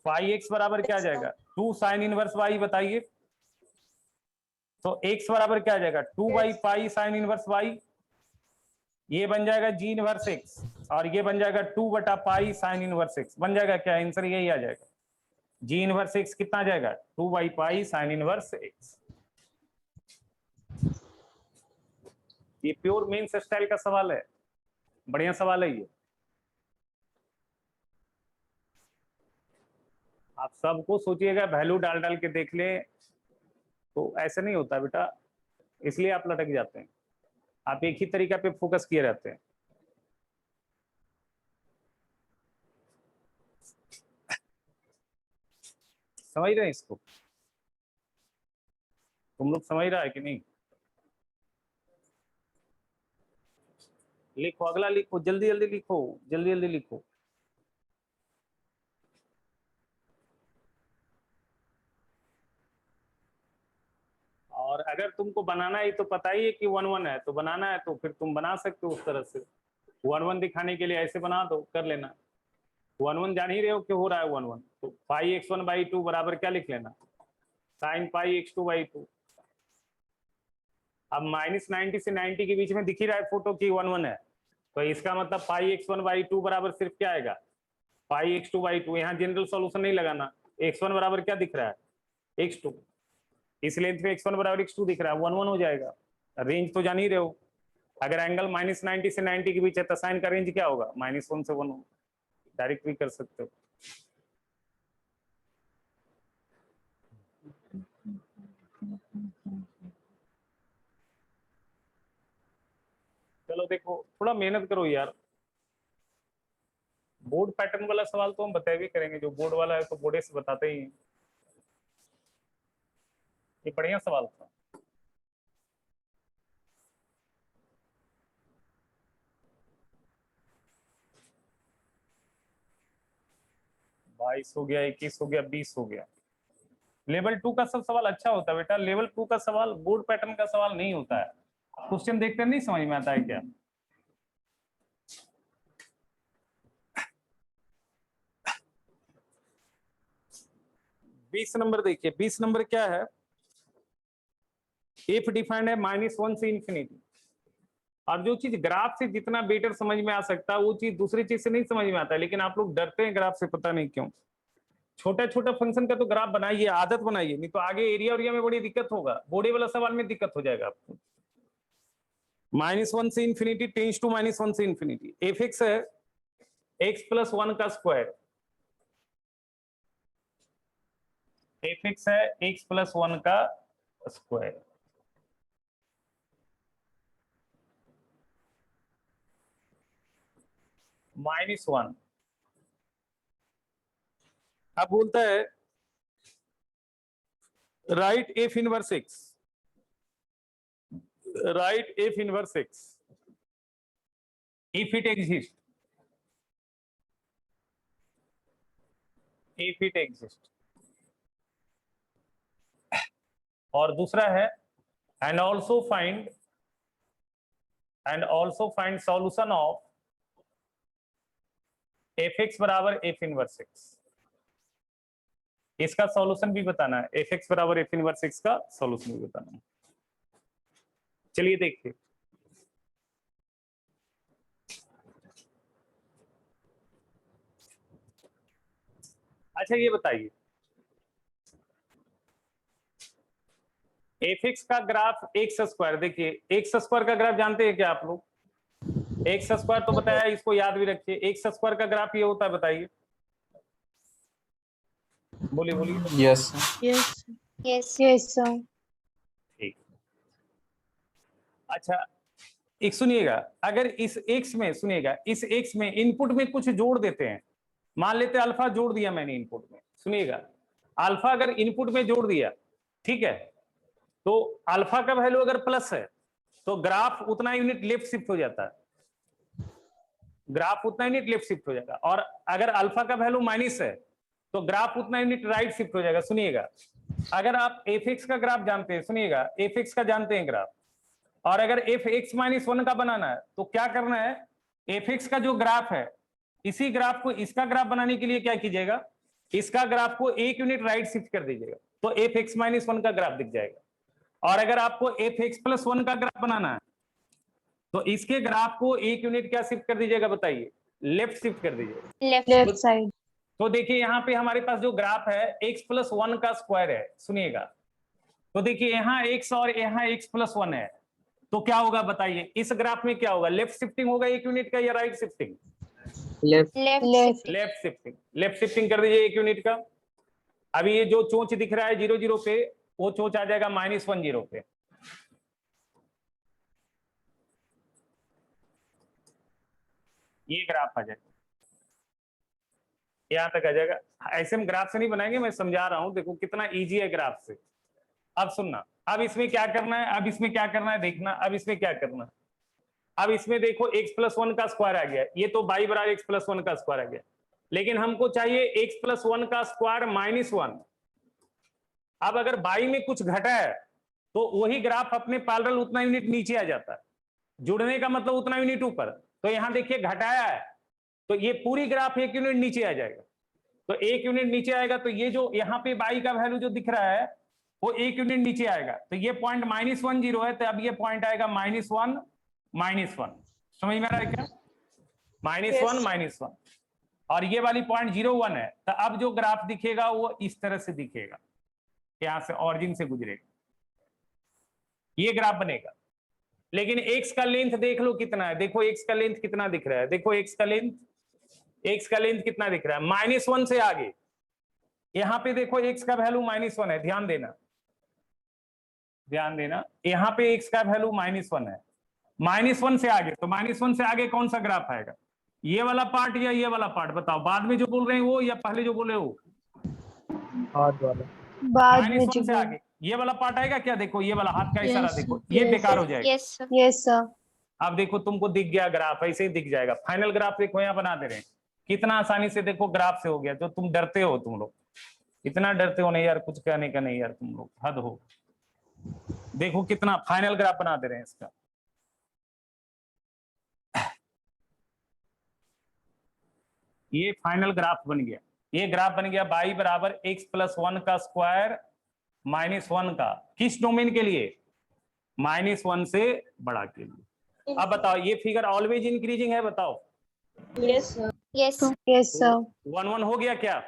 पाई एक्स बराबर क्या आ जाएगा? 2 साइन इनवर्स वाई, बताइए। तो x बराबर क्या आ जाएगा? 2 by pi sine inverse y, ये बन जाएगा जी इनवर्स x, और ये बन जाएगा 2 बटा पाई साइन इनवर्स x। बन जाएगा क्या? आंसर यही आ जाएगा। जी इनवर्स x कितना आ जाएगा? 2 by pi sine inverse x। ये प्योर मेंस स्टाइल का सवाल है, बढ़िया सवाल है ये। आप सबको सोचिएगा, वैल्यू डाल डाल के देख ले, तो ऐसे नहीं होता बेटा, इसलिए आप लटक जाते हैं। आप एक ही तरीका पे फोकस किए रहते हैं। समझ रहे हैं इसको? तुम लोग समझ रहा है कि नहीं? लिखो, अगला लिखो, जल्दी जल्दी लिखो, जल्दी जल्दी लिखो। और अगर तुमको बनाना है तो पता ही है कि 1 है, तो बनाना है तो फिर तुम बना सकते हो उस तरह से। 1 दिखाने के लिए ऐसे बना दो, कर लेना। 1 जान ही रहे हो कि हो रहा है 1, तो पाई x1 बाई 2 बराबर क्या लिख लेना? Sine pi x2 by 2। अब -90 से 90 के बीच में दिख ही रहा है फोटो की 1 है, तो इसका मतलब पाई x1 बाई 2 बराबर सिर्फ क्या आएगा? पाई x2 बाई 2। यहाँ जनरल सॉल्यूशन नहीं लगाना। x1 बराबर क्या दिख रहा है? x2। इस लेंथ पे x1 बराबर x2 दिख रहा है, 1 हो जाएगा। रेंज तो जान ही रहे हो, अगर एंगल -90 से 90 के बीच है तो साइन का रेंज क्या होगा? -1 से 1 होगा। डायरेक्ट भी कर सकते हो। चलो देखो, थोड़ा मेहनत करो यार। बोर्ड पैटर्न वाला सवाल तो हम बता भी करेंगे, जो बोर्ड वाला है तो बोर्डे से बताते ही हैं। ये बढ़िया सवाल था। बाईस हो गया, 21 हो गया, 20 हो गया। लेवल 2 का सब सवाल अच्छा होता है बेटा, लेवल 2 का सवाल बोर्ड पैटर्न का सवाल नहीं होता है। क्वेश्चन देखकर नहीं समझ में आता है क्या? 20 नंबर देखिए, 20 नंबर क्या है, इफ डिफाइंड है -1 से इंफिनिटी। और जो चीज ग्राफ से जितना बेटर समझ में आ सकता है वो चीज दूसरी चीज से नहीं समझ में आता है, लेकिन आप लोग डरते हैं ग्राफ से, पता नहीं क्यों। छोटा छोटा फंक्शन का तो ग्राफ बनाइए, आदत बनाइए, नहीं तो आगे एरिया एरिया में बड़ी दिक्कत होगा, बोर्डे वाला सवाल में दिक्कत हो जाएगा आपको। -1 से इंफिनिटी टेंस टू -1 से इंफिनिटी, एफ एक्स है x+1 का स्क्वायर, एफ एक्स है x+1 का स्क्वायर। -1 अब बोलता है right F inverse x, right F inverse x if it exist, if it exist. और दूसरा है and also find solution of F x बराबर एफ इनवर्स एक्स। इसका सॉल्यूशन भी बताना है, एफ एक्स बराबर एफ इनवर्स एक्स का सॉल्यूशन भी बताना है। चलिए देखिए, अच्छा ये बताइए, एफ एक्स का ग्राफ एक्स स्क्वायर, देखिए एक्स स्क्वायर का ग्राफ जानते हैं क्या आप लोग? एक्स स्क्वायर तो बताया, इसको याद भी रखिए। एक्स स्क्वायर का ग्राफ ये होता है, बताइए, बोलिए बोलिए। Yes yes Yes. Yes, sir. ठीक, अच्छा एक सुनिएगा, अगर इस x में, सुनिएगा इस x में इनपुट में कुछ जोड़ देते हैं, मान लेते हैं अल्फा जोड़ दिया मैंने इनपुट में, सुनिएगा अल्फा अगर इनपुट में जोड़ दिया, ठीक है, तो अल्फा का वैल्यू अगर प्लस है तो ग्राफ उतना यूनिट लेफ्ट शिफ्ट हो जाता है, ग्राफ उतना यूनिट लेफ्ट शिफ्ट हो जाएगा। और अगर अल्फा का वैल्यू माइनस है तो ग्राफ उतना यूनिट राइट शिफ्ट हो जाएगा। सुनिएगा, अगर आप एफ एक्स का ग्राफ जानते हैं, सुनिएगा एफ एक्स का जानते हैं ग्राफ, और अगर एफ एक्स -1 का बनाना है तो क्या करना है, एफ एक्स का जो ग्राफ है इसी ग्राफ को इसका ग्राफ बनाने के लिए क्या कीजिएगा, इसका ग्राफ को एक यूनिट राइट शिफ्ट कर दीजिएगा तो एफ एक्स -1 का ग्राफ दिख जाएगा। और अगर आपको एफ एक्स +1 का ग्राफ बनाना है तो इसके ग्राफ को एक यूनिट क्या शिफ्ट कर दीजिएगा, बताइए, लेफ्ट शिफ्ट कर दीजिएगा। Left side. तो देखिए यहाँ पे हमारे पास जो ग्राफ है x+1 का स्क्वायर है, सुनिएगा, तो देखिए यहाँ x और यहाँ x+1 है, तो क्या होगा बताइए, इस ग्राफ में क्या होगा, लेफ्ट शिफ्टिंग होगा एक यूनिट का या right shifting? Left Left. Left shifting, left shifting कर दीजिए एक यूनिट का। अभी ये जो चोंच दिख रहा है 0 0 पे, वो चोंच आ जाएगा -1 0 पे। ये ग्राफ आ जाएगा, यहां तक आ जाएगा। ऐसे हम ग्राफ से नहीं बनाएंगे, मैं समझा रहा हूं, देखो कितना इजी है ग्राफ से। अब सुनना, अब इसमें क्या करना है, अब इसमें क्या करना है देखना, अब इसमें क्या करना है, अब इसमें देखो x+1 का स्क्वायर आ गया, ये तो y बराबर x+1 का स्क्वायर आ गया, लेकिन हमको चाहिए x+1 का स्क्वायर -1। अब अगर y में कुछ घटा है तो वही ग्राफ अपने पैरेलल उतना यूनिट नीचे आ जाता है, जुड़ने का मतलब उतना यूनिट ऊपर। तो यहां देखिए घटाया है तो ये पूरी ग्राफ एक यूनिट नीचे आ जाएगा, तो एक यूनिट नीचे आएगा तो ये जो यहाँ पे y का वैल्यू जो दिख रहा है वो एक यूनिट नीचे आएगा, तो ये पॉइंट -1 0 है, तो अब ये पॉइंट आएगा -1 -1। समझ में आ रहा है क्या, -1 -1, और ये वाली पॉइंट 0 1 है, तो अब जो ग्राफ दिखेगा वो इस तरह से दिखेगा, यहां से ऑरिजिन से गुजरेगा, ये ग्राफ बनेगा। लेकिन x का लेंथ देख लो कितना है, देखो x का लेंथ कितना दिख रहा है, देखो x का लेंथ कितना दिख रहा है, -1 से आगे, यहां पे देखो x का वैल्यू -1 है, ध्यान देना, ध्यान देना, यहाँ पे x का वैल्यू -1 है, -1 से आगे, तो -1 से आगे कौन सा ग्राफ आएगा, ये वाला पार्ट या ये वाला पार्ट, बताओ, बाद में जो बोल रहे हैं वो या पहले जो बोले वो, बाद में -1 जो से आगे ये वाला पार्ट आएगा क्या, देखो ये वाला हाथ का इशारा Yes, देखो, ये yes, बेकार हो जाएगा। Yes, sir. Yes, sir. अब देखो तुमको दिख गया ग्राफ, ऐसे ही दिख जाएगा, फाइनल ग्राफ देखो यहाँ बना दे रहे हैं, कितना आसानी से देखो ग्राफ से हो गया। जो तुम डरते हो, तुम लोग इतना डरते हो नहीं यार, कुछ कहने का नहीं यार, तुम लोग हद हो। देखो कितना फाइनल ग्राफ बना दे रहे हैं इसका, ये फाइनल ग्राफ बन गया, ये ग्राफ बन गया y बराबर x प्लस 1 का स्क्वायर -1 का, किस डोमेन के लिए? -1 से बड़ा के लिए। अब बताओ ये फिगर ऑलवेज इंक्रीजिंग है, बताओ। Yes sir. Yes. Yes, sir. 1 हो गया क्या?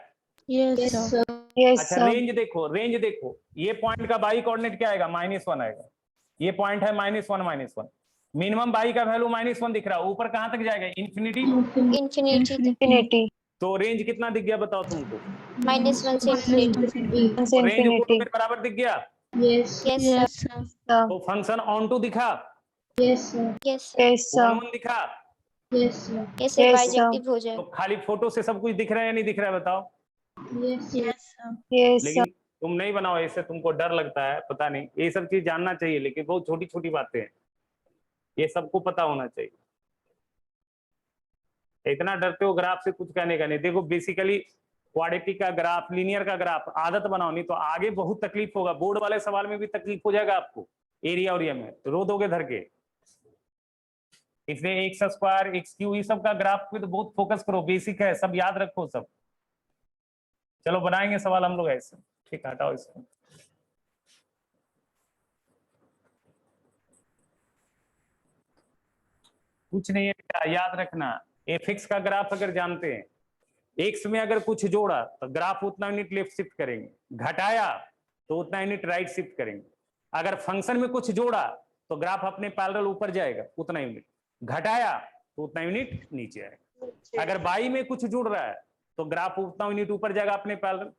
Yes sir. Yes, अच्छा sir. रेंज देखो, रेंज देखो, ये पॉइंट का बाई कोऑर्डिनेट क्या आएगा? -1 आएगा। ये पॉइंट है -1 मिनिमम बाई का वैल्यू -1 दिख रहा है, ऊपर कहां तक जाएगा? इन्फिनिटी। Infinity. Infinity. तो रेंज कितना दिख गया बताओ तुमको? -1 से infinity. One से रेंज infinity. बराबर दिख गया। Yes Yes, sir. Sir. तो फंक्शन ऑन टू दिखा, yes sir. Yes, sir. Yes, sir. 1 दिखा, yes sir. Yes, sir. Yes, Bijective हो तो जाएगा। खाली फोटो से सब कुछ दिख रहा है या नहीं दिख रहा है बताओ? Yes sir. Yes, sir. लेकिन तुम नहीं बनाओ ऐसे, तुमको डर लगता है, पता नहीं, ये सब चीज जानना चाहिए, लेकिन बहुत छोटी छोटी बातें हैं, ये सबको पता होना चाहिए। इतना डरते हो ग्राफ से, कुछ कहने का नहीं। देखो बेसिकली क्वाड्रेटिक का ग्राफ, लीनियर का ग्राफ आदत बनाओ, नहीं तो आगे बहुत तकलीफ होगा। बोर्ड वाले सवाल में भी तकलीफ हो जाएगा आपको, एरिया और में रो दोगे धर के। इसलिए एक्स स्क्वायर, एक्स क्यू, ये सब का ग्राफ पे तो बहुत फोकस करो, बेसिक है, सब याद रखो सब। चलो बनाएंगे सवाल हम लोग ऐसे, ठीक, हटाओ इसको। कुछ नहीं है बेटा, याद रखना, एफ एक्स का ग्राफ अगर जानते हैं, एक्स में अगर कुछ जोड़ा तो ग्राफ उतना यूनिट लेफ्ट शिफ्ट करेंगे, घटाया तो उतना यूनिट राइट शिफ्ट करेंगे। अगर फंक्शन में कुछ जोड़ा तो ग्राफ अपने पैरेलल ऊपर जाएगा उतना यूनिट, घटाया तो उतना यूनिट नीचे आएगा। अगर बाई में कुछ जुड़ रहा है तो ग्राफ उतना यूनिट ऊपर जाएगा अपने पैरेलल,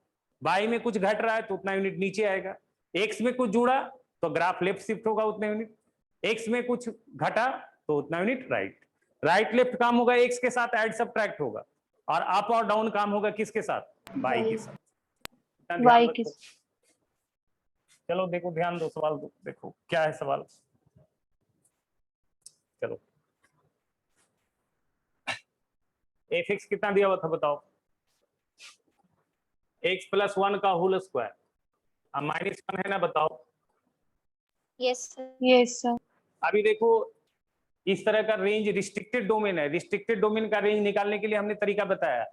बाई में कुछ घट रहा है तो उतना यूनिट नीचे आएगा। एक्स में कुछ जुड़ा तो ग्राफ लेफ्ट शिफ्ट होगा उतना यूनिट, एक्स में कुछ घटा तो उतना यूनिट राइट। राइट लेफ्ट काम होगा एक्स के साथ, ऐड सब्ट्रैक्ट होगा, और अप और डाउन काम होगा किसके साथ? बाई के साथ। ध्यान बाई रखो। के चलो देखो, ध्यान दो, सवाल दो, देखो क्या है सवाल। चलो एफ एक्स कितना दिया हुआ था बताओ? एक्स प्लस 1 का होल स्क्वायर, अब -1 है ना, बताओ। Yes, sir. Yes, sir. अभी देखो इस तरह का रेंज रिस्ट्रिक्टेड डोमेन है, रिस्ट्रिक्टेड डोमेन का रेंज निकालने के लिए हमने तरीका बताया।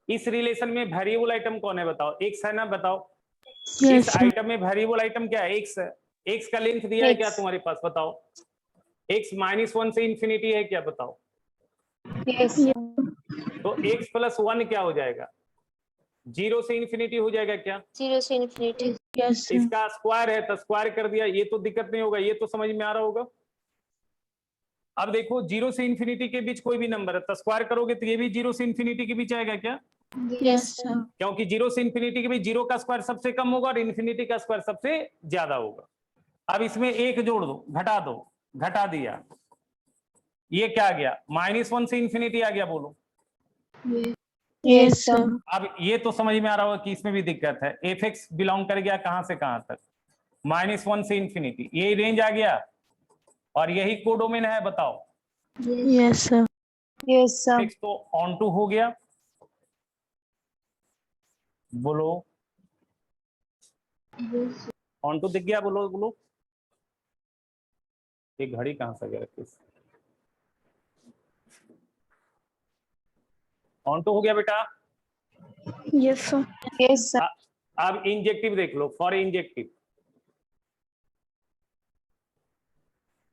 इस रिलेशन में वेरिएबल आइटम कौन है बताओ? एक्स है ना, बताओ। इस आइटम में वेरिएबल आइटम क्या है? एक्स है। एक्स का लेंथ दिया है क्या तुम्हारे पास, बताओ? एक्स -1 से इंफिनिटी है क्या, बताओ? Yes, sir. तो एक्स प्लस 1 क्या हो जाएगा? 0 से इंफिनिटी हो जाएगा क्या? 0 से infinity. इसका स्क्वायर है तो स्क्वायर कर दिया, ये तो दिक्कत नहीं होगा, ये तो समझ में आ रहा होगा। अब देखो 0 से इंफिनिटी के बीच कोई भी नंबर है तो स्क्वायर करोगे तो ये भी 0 से इंफिनिटी के बीच आएगा क्या? Yes sir. क्योंकि 0 से इंफिनिटी के बीच 0 का स्क्वायर सबसे कम होगा और इंफिनिटी का स्क्वायर सबसे ज्यादा होगा। अब इसमें एक जोड़ दो, घटा दो, घटा दिया, ये क्या आ गया? -1 से इंफिनिटी आ गया, बोलो। Yes, sir. अब ये तो समझ में आ रहा होगा कि इसमें भी दिक्कत है। एफ एक्स बिलोंग कर गया कहां से कहां तक? -1 से इंफिनिटी, यही रेंज आ गया और यही कोडोमेन है, बताओ। Yes sir. Yes, sir. X तो ऑन टू हो गया, बोलो। ऑन टू दिख गया, बोलो बोलो। ये घड़ी कहां से गया? ऑन टू हो गया बेटा। Yes sir. Yes, sir. अब इंजेक्टिव देख लो, फॉर इंजेक्टिव।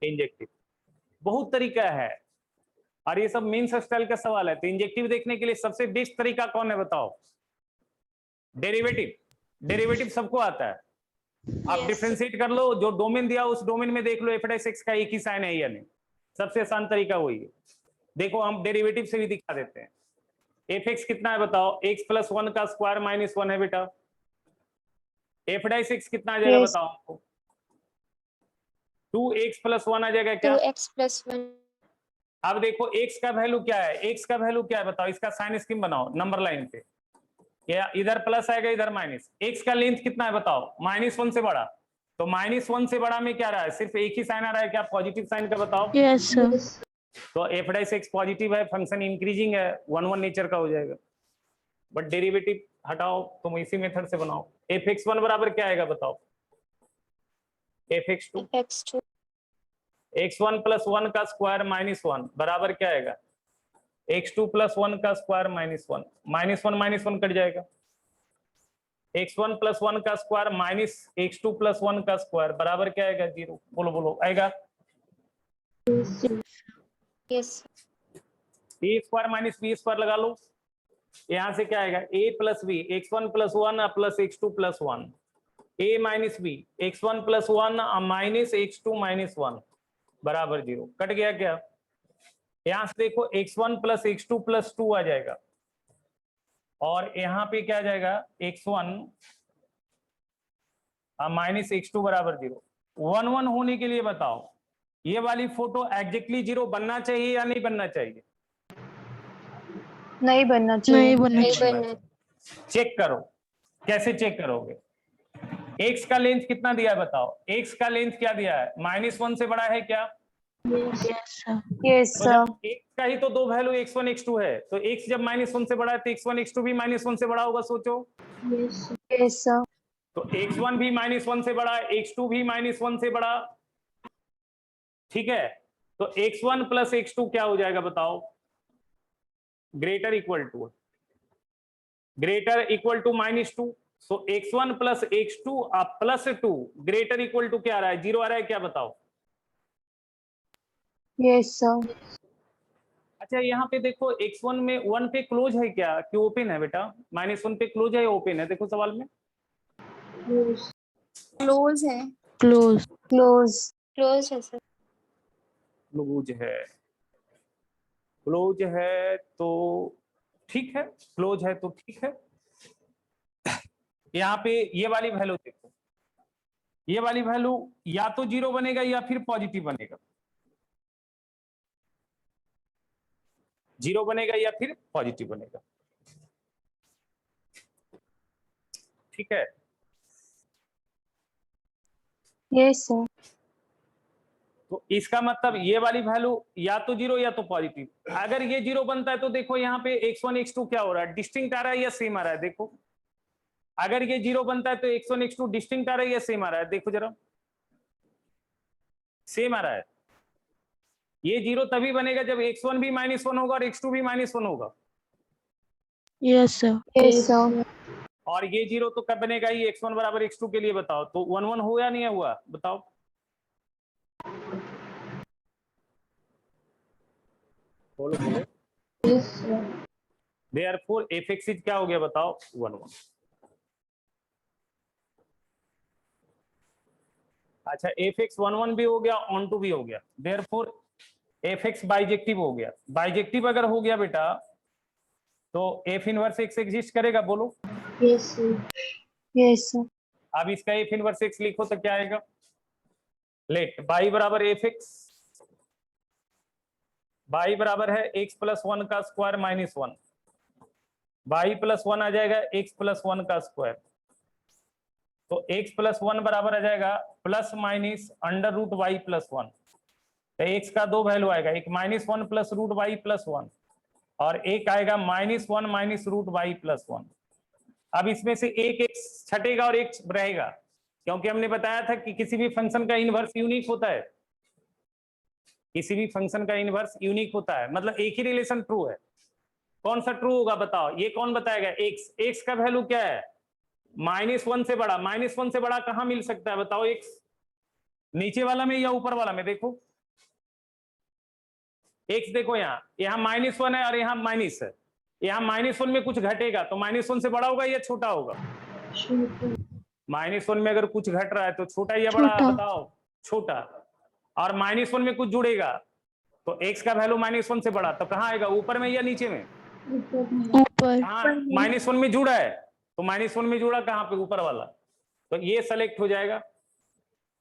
इंजेक्टिव बहुत तरीका है और ये सब मेंस स्टाइल का सवाल है, तो इंजेक्टिव देखने के लिए सबसे बेस्ट तरीका कौन है बताओ? डेरिवेटिव। डेरिवेटिव सबको आता है, आप डिफरेंशिएट कर लो, जो डोमेन दिया उस डोमेन में देख लो f(x) का एक ही साइन है या नहीं। सबसे आसान तरीका वही है। देखो हम डेरिवेटिव से भी दिखा देते हैं। f(x) कितना है बताओ? x प्लस 1 का स्क्वायर -1 है बेटा। f(x) कितना आ जाएगा बताओ आपको? 2x प्लस 1 आ जाएगा क्या? 2x plus 1. अब देखो x का वैल्यू क्या है? x का वैल्यू क्या है बताओ? इसका साइन स्कीम बनाओ नंबर लाइन पे, या इधर प्लस आएगा इधर माइनस। x का लेंथ कितना है बताओ? -1 से बड़ा, तो -1 से बड़ा में क्या रहा है? सिर्फ एक ही साइन आ रहा है क्या? पॉजिटिव साइन का बताओ। Yes sir. तो f(x) पॉजिटिव है, फंक्शन इंक्रीजिंग है, 1 नेचर का हो जाएगा। बट डेरिवेटिव हटाओ, तुम इसी मेथड से बनाओ। f(x1) बराबर क्या आएगा बताओ? f(x2) x2. x1 प्लस 1 का स्क्वायर -1 बराबर क्या आएगा? x2 प्लस 1 का square minus 1, minus one cut जाएगा, x1 प्लस 1 का स्क्वायर माइनस x2 प्लस 1 का स्क्वायर बराबर क्या आएगा? 0। बोलो बोलो आएगा Yes. a square minus b square लगा लो, यहां से क्या आएगा? a plus b, x1 plus 1 plus x2 plus 1, a minus b, x1 plus 1 minus x2 minus 1 बराबर 0। कट गया क्या? यहां से देखो x1 प्लस x2 प्लस 2 आ जाएगा, और यहां पे क्या आ जाएगा? x1 माइनस x2 बराबर 0। 1 1 होने के लिए बताओ ये वाली फोटो एग्जैक्टली 0 बनना चाहिए या नहीं बनना चाहिए? नहीं बनना चाहिए। नहीं बनना नहीं चाहिए। बनना। चेक करो, कैसे चेक करोगे? x का लेंथ कितना दिया है बताओ? x का लेंथ क्या दिया है? -1 से बड़ा है क्या? Yes, sir. यस तो सर। जब x का ही तो दो वैल्यू x1 x2 है, तो x जब -1 से बड़ा है तो x1 x2 भी -1 से बड़ा होगा। सोचो, यस सर। तो x1 भी -1 से बड़ा, x2 भी -1 से बड़ा, ठीक है? तो x1 प्लस x2 क्या हो जाएगा बताओ? Greater equal to -2। So x1 plus x2 plus 2 greater equal to क्या आ रहा है? 0 आ रहा है क्या बताओ? Yes sir. अच्छा यहाँ पे देखो x1 में 1 पे क्लोज है क्या कि ओपन है बेटा? -1 पे क्लोज है या ओपन है? देखो सवाल में क्लोज है। Close. क्लोज। Close है sir. क्लोज है, क्लोज है तो ठीक है, क्लोज है तो ठीक है। यहाँ पे ये वाली वैल्यू देखो, ये वाली वैल्यू या तो 0 बनेगा या फिर पॉजिटिव बनेगा, 0 बनेगा या फिर पॉजिटिव बनेगा, ठीक है? Yes sir. तो इसका मतलब ये वाली वैल्यू या तो 0 या तो पॉजिटिव। अगर ये 0 बनता है तो देखो यहाँ पे x1 x2 क्या हो रहा है? डिस्टिंक्ट आ रहा है या सेम आ रहा है? देखो, अगर ये 0 बनता है तो x1 x2 डिस्टिंक्ट आ रहा है या सेम आ रहा है? देखो जरा, सेम आ रहा है। ये 0 तभी बनेगा जब x1 भी -1 होगा और x2 भी -1 होगा, Yes, sir. Yes sir. और ये 0 तो कब बनेगा? ये x1 बराबर x2 के लिए बताओ तो 1 1 हुआ या नहीं हुआ बताओ? बोलो बोलो। Therefore fx इज क्या हो गया बताओ? 1 1। अच्छा fx 1 1 भी हो गया, ऑन टू भी हो गया, Therefore fx बाइजेक्टिव हो गया। बाइजेक्टिव अगर हो गया बेटा तो f इनवर्स x एग्जिस्ट करेगा? बोलो। Yes sir. अब इसका f इनवर्स x लिखो तो क्या आएगा? लेट y बराबर fx, y बराबर है x प्लस 1 का स्क्वायर माइनस 1, y प्लस 1 आ जाएगा x प्लस 1 का स्क्वायर, तो x प्लस 1 बराबर आ जाएगा plus minus under root y plus 1। तो x का दो वैल्यू आएगा, एक -1 प्लस रूट y प्लस 1 और एक आएगा -1 माइनस रूट y प्लस 1। अब इसमें से एक x छटेगा और एक रहेगा, क्योंकि हमने बताया था कि किसी भी फंक्शन का इनवर्स यूनिक होता है, किसी भी फंक्शन का इनवर्स यूनिक होता है, मतलब एक ही रिलेशन ट्रू है। कौन सा ट्रू होगा बताओ? ये कौन बताएगा? x का वैल्यू क्या है? -1 से बड़ा। -1 से बड़ा कहां मिल सकता है बताओ? x नीचे वाला में या ऊपर वाला में? देखो x देखो, यहाँ -1 है और यहाँ माइनस है, यहाँ -1 में कुछ घटेगा तो -1 से बड़ा होगा या छोटा होगा? -1 में अगर कुछ घट रहा है तो छोटा या बड़ा छोटा। बताओ? छोटा। और -1 में कुछ जुड़ेगा तो x का वैल्यू -1 से बड़ा, तो कहाँ आएगा? ऊपर में या नीचे में? ऊपर। हाँ, -1 में जुड़ा है तो -1 में जुड़ा कहाँ पे? ऊपर वाला। तो ये सेलेक्ट हो जाएगा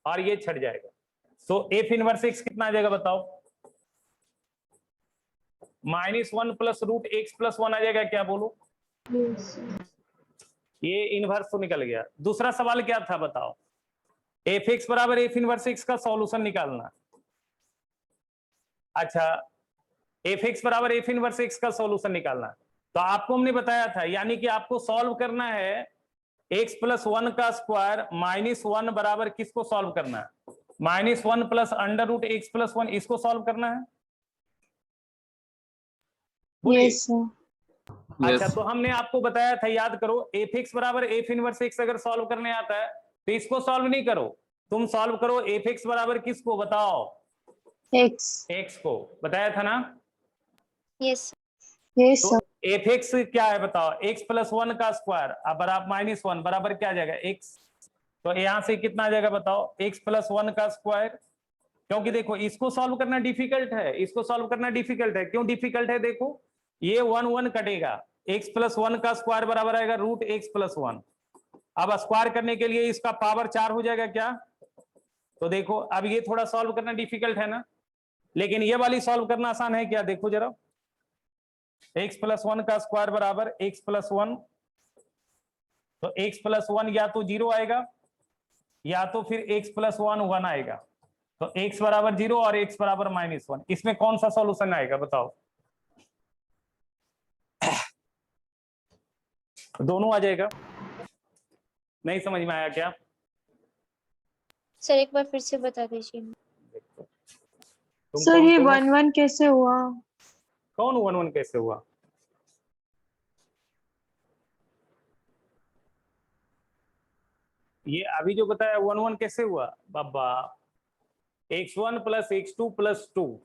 और ये छट जाएगा। सो f इनवर्स x कितना आ जाएगा बताओ? -1 प्लस रूट x प्लस 1 आ जाएगा क्या? बोलो। ये इनवर्स तो निकल गया। दूसरा सवाल क्या था बताओ? fx बराबर f इनवर्स x का सॉल्यूशन निकालना। अच्छा, fx बराबर f इनवर्स x का सॉल्यूशन निकालना, तो आपको हमने बताया था, यानी कि आपको सॉल्व करना है x प्लस 1 का स्क्वायर -1 बराबर किसको सॉल्व करना है? -1 plus under root x plus 1, इसको सॉल्व करना है। बोलिए। Yes, sir. अच्छा, Yes. तो हमने आपको बताया था, याद करो, एफ एक्स बराबर एफ इनवर्स एक्स अगर सॉल्व करने आता है तो इसको सॉल्व नहीं करो, तुम सॉल्व करो एफ एक्स बराबर किसको, बताओ, X. एक्स को, बताया था ना। Yes. Yes, तो sir. एफ एक्स क्या है बताओ, एक्स प्लस वन का स्क्वायर अब बराबर माइनस वन बराबर क्या आ जाएगा, एक्स। तो यहां से कितना आ जाएगा बताओ, एक्स प्लस वन का स्क्वायर। क्योंकि देखो इसको सॉल्व करना डिफिकल्ट है, इसको सॉल्व करना डिफिकल्ट है। क्यों डिफिकल्ट है, देखो ये वन वन कटेगा, एक्स प्लस वन का स्क्वायर बराबर आएगा रूट एक्स प्लस वन। अब स्क्वायर करने के लिए इसका पावर 4 हो जाएगा क्या। तो देखो अब ये थोड़ा सॉल्व करना डिफिकल्ट है ना, लेकिन ये वाली सॉल्व करना आसान है क्या, देखो जरा, एक्स प्लस वन का स्क्वायर बराबर एक्स प्लस वन। तो एक्स प्लस वन या तो 0 आएगा या तो फिर एक्स प्लस वन 1 आएगा। तो एक्स बराबर 0 और एक्स बराबर माइनस वन, इसमें कौन सा सॉल्यूशन आएगा बताओ। दोनों आ जाएगा। नहीं समझ में आया क्या। सर एक बार फिर से बता दीजिए। तुम Sir, कौन ये कौन- 1-1 कैसे हुआ? कौन वन वन कैसे हुआ, ये अभी जो बताया वन वन कैसे हुआ बाबा, x1 प्लस x2 प्लस 2,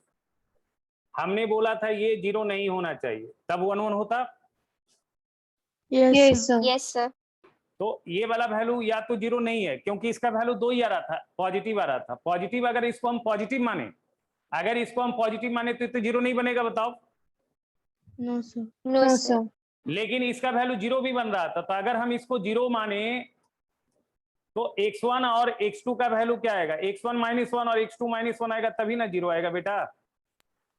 हमने बोला था ये 0 नहीं होना चाहिए, तब वन वन होता। Yes, Yes, sir. sir. Yes sir. तो ये वाला वैल्यू या तो 0 नहीं है क्योंकि इसका वैल्यू 2 ही आ रहा था, पॉजिटिव आ रहा था। पॉजिटिव अगर इसको हम पॉजिटिव माने, अगर इसको हम पॉजिटिव माने तो 0 नहीं बनेगा बताओ। No, sir. No No, sir. sir. लेकिन इसका वैल्यू 0 भी बन रहा था, तो अगर हम इसको 0 माने तो x1 और x2 का वैल्यू क्या आएगा, x1 माइनस वन और x2 माइनस वन आएगा, तभी ना 0 आएगा बेटा।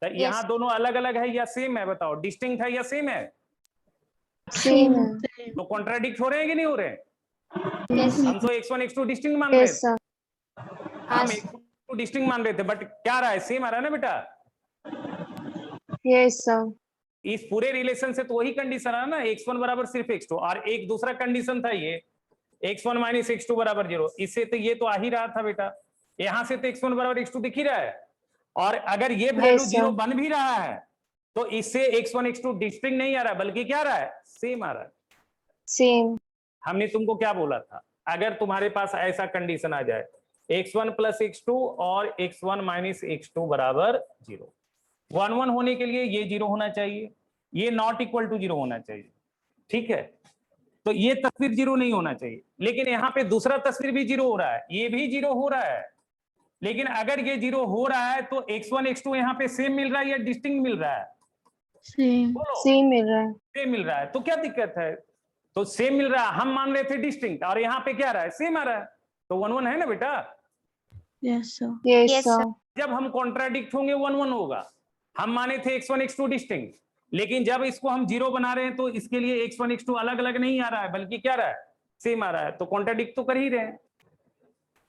तो यहाँ दोनों अलग अलग है या सेम है बताओ, डिस्टिंक्ट है या सेम है। Same है। Same. तो कॉन्ट्राडिक्ट हो रहे हैं कि नहीं हो रहे हैं। Yes. हम तो x1 x2 डिस्टिंक्ट मान रहे Yes, थे, sir. हम Yes. x2 डिस्टिंक्ट मान रहे थे, बट क्या रहा है, सेम आ रहा है ना बेटा। Yes, sir. इस पूरे रिलेशन से तो वही कंडीशन है ना, x1 बराबर सिर्फ x2, और एक दूसरा कंडीशन था ये x1 माइनस x2 बराबर 0। इससे तो ये तो आ ही रहा था बेटा, यहां से तो x1 बराबर x2 दिख ही रहा है। और अगर ये वैल्यू Yes, sir. 0 बन भी रहा है तो इससे x1 x2 डिस्टिंक्ट नहीं आ रहा है, बल्कि क्या आ रहा है, सेम आ रहा है। Same. हमने तुमको क्या बोला था, अगर तुम्हारे पास ऐसा कंडीशन आ जाए x1 प्लस x2 और x1 माइनस x2 बराबर 0, 1 1 होने के लिए ये 0 होना चाहिए, ये नॉट इक्वल टू 0 होना चाहिए, ठीक है। तो ये तस्वीर 0 नहीं होना चाहिए, लेकिन यहाँ पे दूसरा तस्वीर भी 0 हो रहा है, ये भी 0 हो रहा है। लेकिन अगर ये 0 हो रहा है तो x1 x2 यहाँ पे सेम मिल रहा है या डिस्टिंक्ट मिल रहा है, Same. बोलो। Same मिल रहा है। सेम मिल रहा है, तो क्या दिक्कत है। तो सेम मिल रहा है, हम मान रहे थे डिस्टिंक्ट, और यहाँ पे क्या आ रहा है, सेम आ रहा है, तो 1 1 है ना बेटा। Yes, sir. Yes, Yes, sir. जब हम कॉन्ट्राडिक्ट होंगे 1 1 होगा। हम माने थे x1 x2 डिस्टिंक्ट, लेकिन जब इसको हम 0 बना रहे हैं तो इसके लिए x1 x2 अलग अलग नहीं आ रहा है, बल्कि क्या आ रहा है, सेम आ रहा है, तो कॉन्ट्राडिक्ट तो कर ही रहे हैं।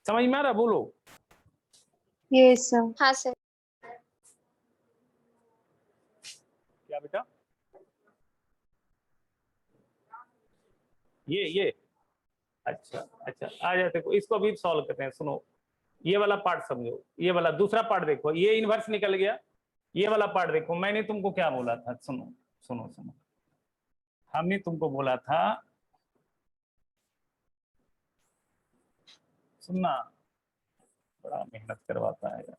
समझ में आ रहा, बोलो। Yes, sir. हाँ सर। क्या बेटा, ये अच्छा अच्छा आ जाते को, इसको अभी सॉल्व करते हैं। सुनो, ये वाला पार्ट समझो, ये वाला दूसरा पार्ट देखो, ये इनवर्स निकल गया, ये वाला पार्ट देखो। मैंने तुमको क्या बोला था, सुनो सुनो सुनो, हमने तुमको बोला था, सुनना, बड़ा मेहनत करवाता है यार।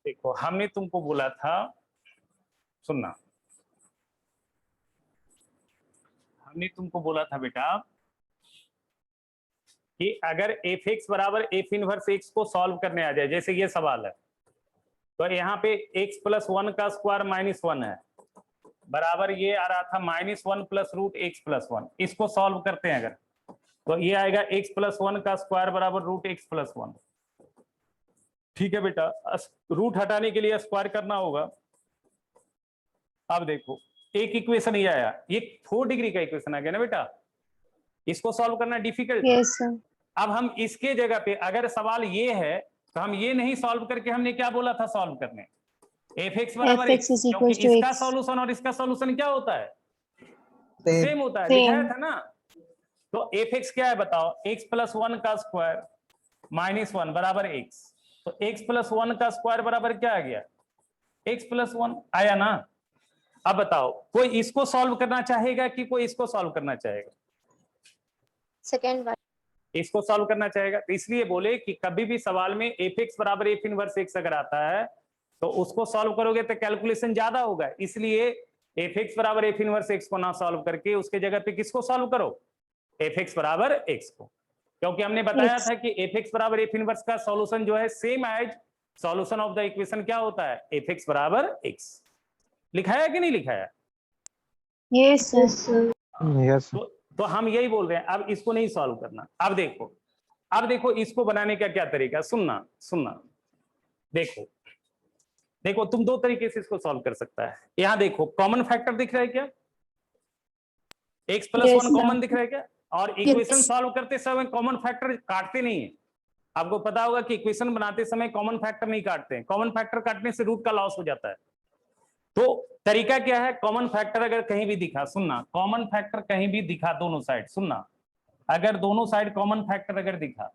देखो हमने तुमको बोला था, सुनना, हमने तुमको बोला था बेटा कि अगर एफ एक्स बराबर एफ इनवर्स एक्स को सॉल्व करने आ जाए, जैसे ये सवाल है, तो यहाँ पे एक्स प्लस वन का स्क्वायर माइनस वन है, बराबर ये आ रहा था minus one plus root x plus one. इसको सॉल्व करते हैं अगर, तो ये आएगा एक्स प्लस वन का स्क्वायर बराबर रूट एक्स प्लस वन। ठीक है बेटा, रूट हटाने के लिए स्क्वायर करना होगा। अब देखो एक इक्वेशन ही आया, ये 4 डिग्री का इक्वेशन आ गया ना बेटा, इसको सॉल्व करना डिफिकल्ट है। Yes, sir. अब हम इसके जगह पे अगर सवाल ये है तो हम ये नहीं सॉल्व करके हमने क्या बोला था सॉल्व करने, एफ एक्स बराबर Fx is equal क्योंकि to इसका x. सॉल्यूशन और इसका सॉल्यूशन क्या होता है, Same. सेम होता है, Same. दिखाया था ना। तो एफ एक्स क्या है बताओ, एक्स प्लस वन का स्क्वायर माइनस वन बराबर एक्स। तो एक्स प्लस वन का स्क्वायर बराबर क्या आ गया, x प्लस 1 आया ना। अब बताओ कोई इसको सॉल्व करना चाहेगा कि कोई इसको सॉल्व करना चाहेगा? Second one. इसको सॉल्व करना चाहेगा। तो इसलिए बोले कि कभी भी सवाल में एफ एक्स बराबर एफ इनवर्स एक्स अगर आता है तो उसको सॉल्व करोगे तो कैलकुलेशन ज्यादा होगा, इसलिए एफ एक्स बराबर एफ इनवर्स एक्स को ना सॉल्व करके उसके जगह पे किसको सॉल्व करो? एफ एक्स बराबर एक्स को, क्योंकि हमने बताया था कि एफ एक्स बराबर एफ इनवर्स का सॉल्यूशन जो है same as solution of the equation क्या होता है? एफ एक्स बराबर एक्स। लिखाया कि नहीं लिखाया? Yes, sir. यस तो हम यही बोल रहे हैं, अब इसको नहीं सॉल्व करना। अब देखो इसको बनाने का क्या तरीका, सुनना देखो तुम दो तरीके से इसको सॉल्व कर सकता है। यहां देखो कॉमन फैक्टर दिख रहा है क्या? x plus Yes, 1 sir. Common दिख रहा है क्या? और इक्वेशन सॉल्व करते समय कॉमन फैक्टर काटते नहीं है। आपको पता होगा कि इक्वेशन बनाते समय कॉमन फैक्टर नहीं काटते हैं, कॉमन फैक्टर काटने से रूट का लॉस हो जाता है। तो तरीका क्या है? कॉमन फैक्टर अगर कहीं भी दिखा, सुनना, कॉमन फैक्टर कहीं भी दिखा दोनों साइड, सुनना, अगर दोनों साइड कॉमन फैक्टर अगर दिखा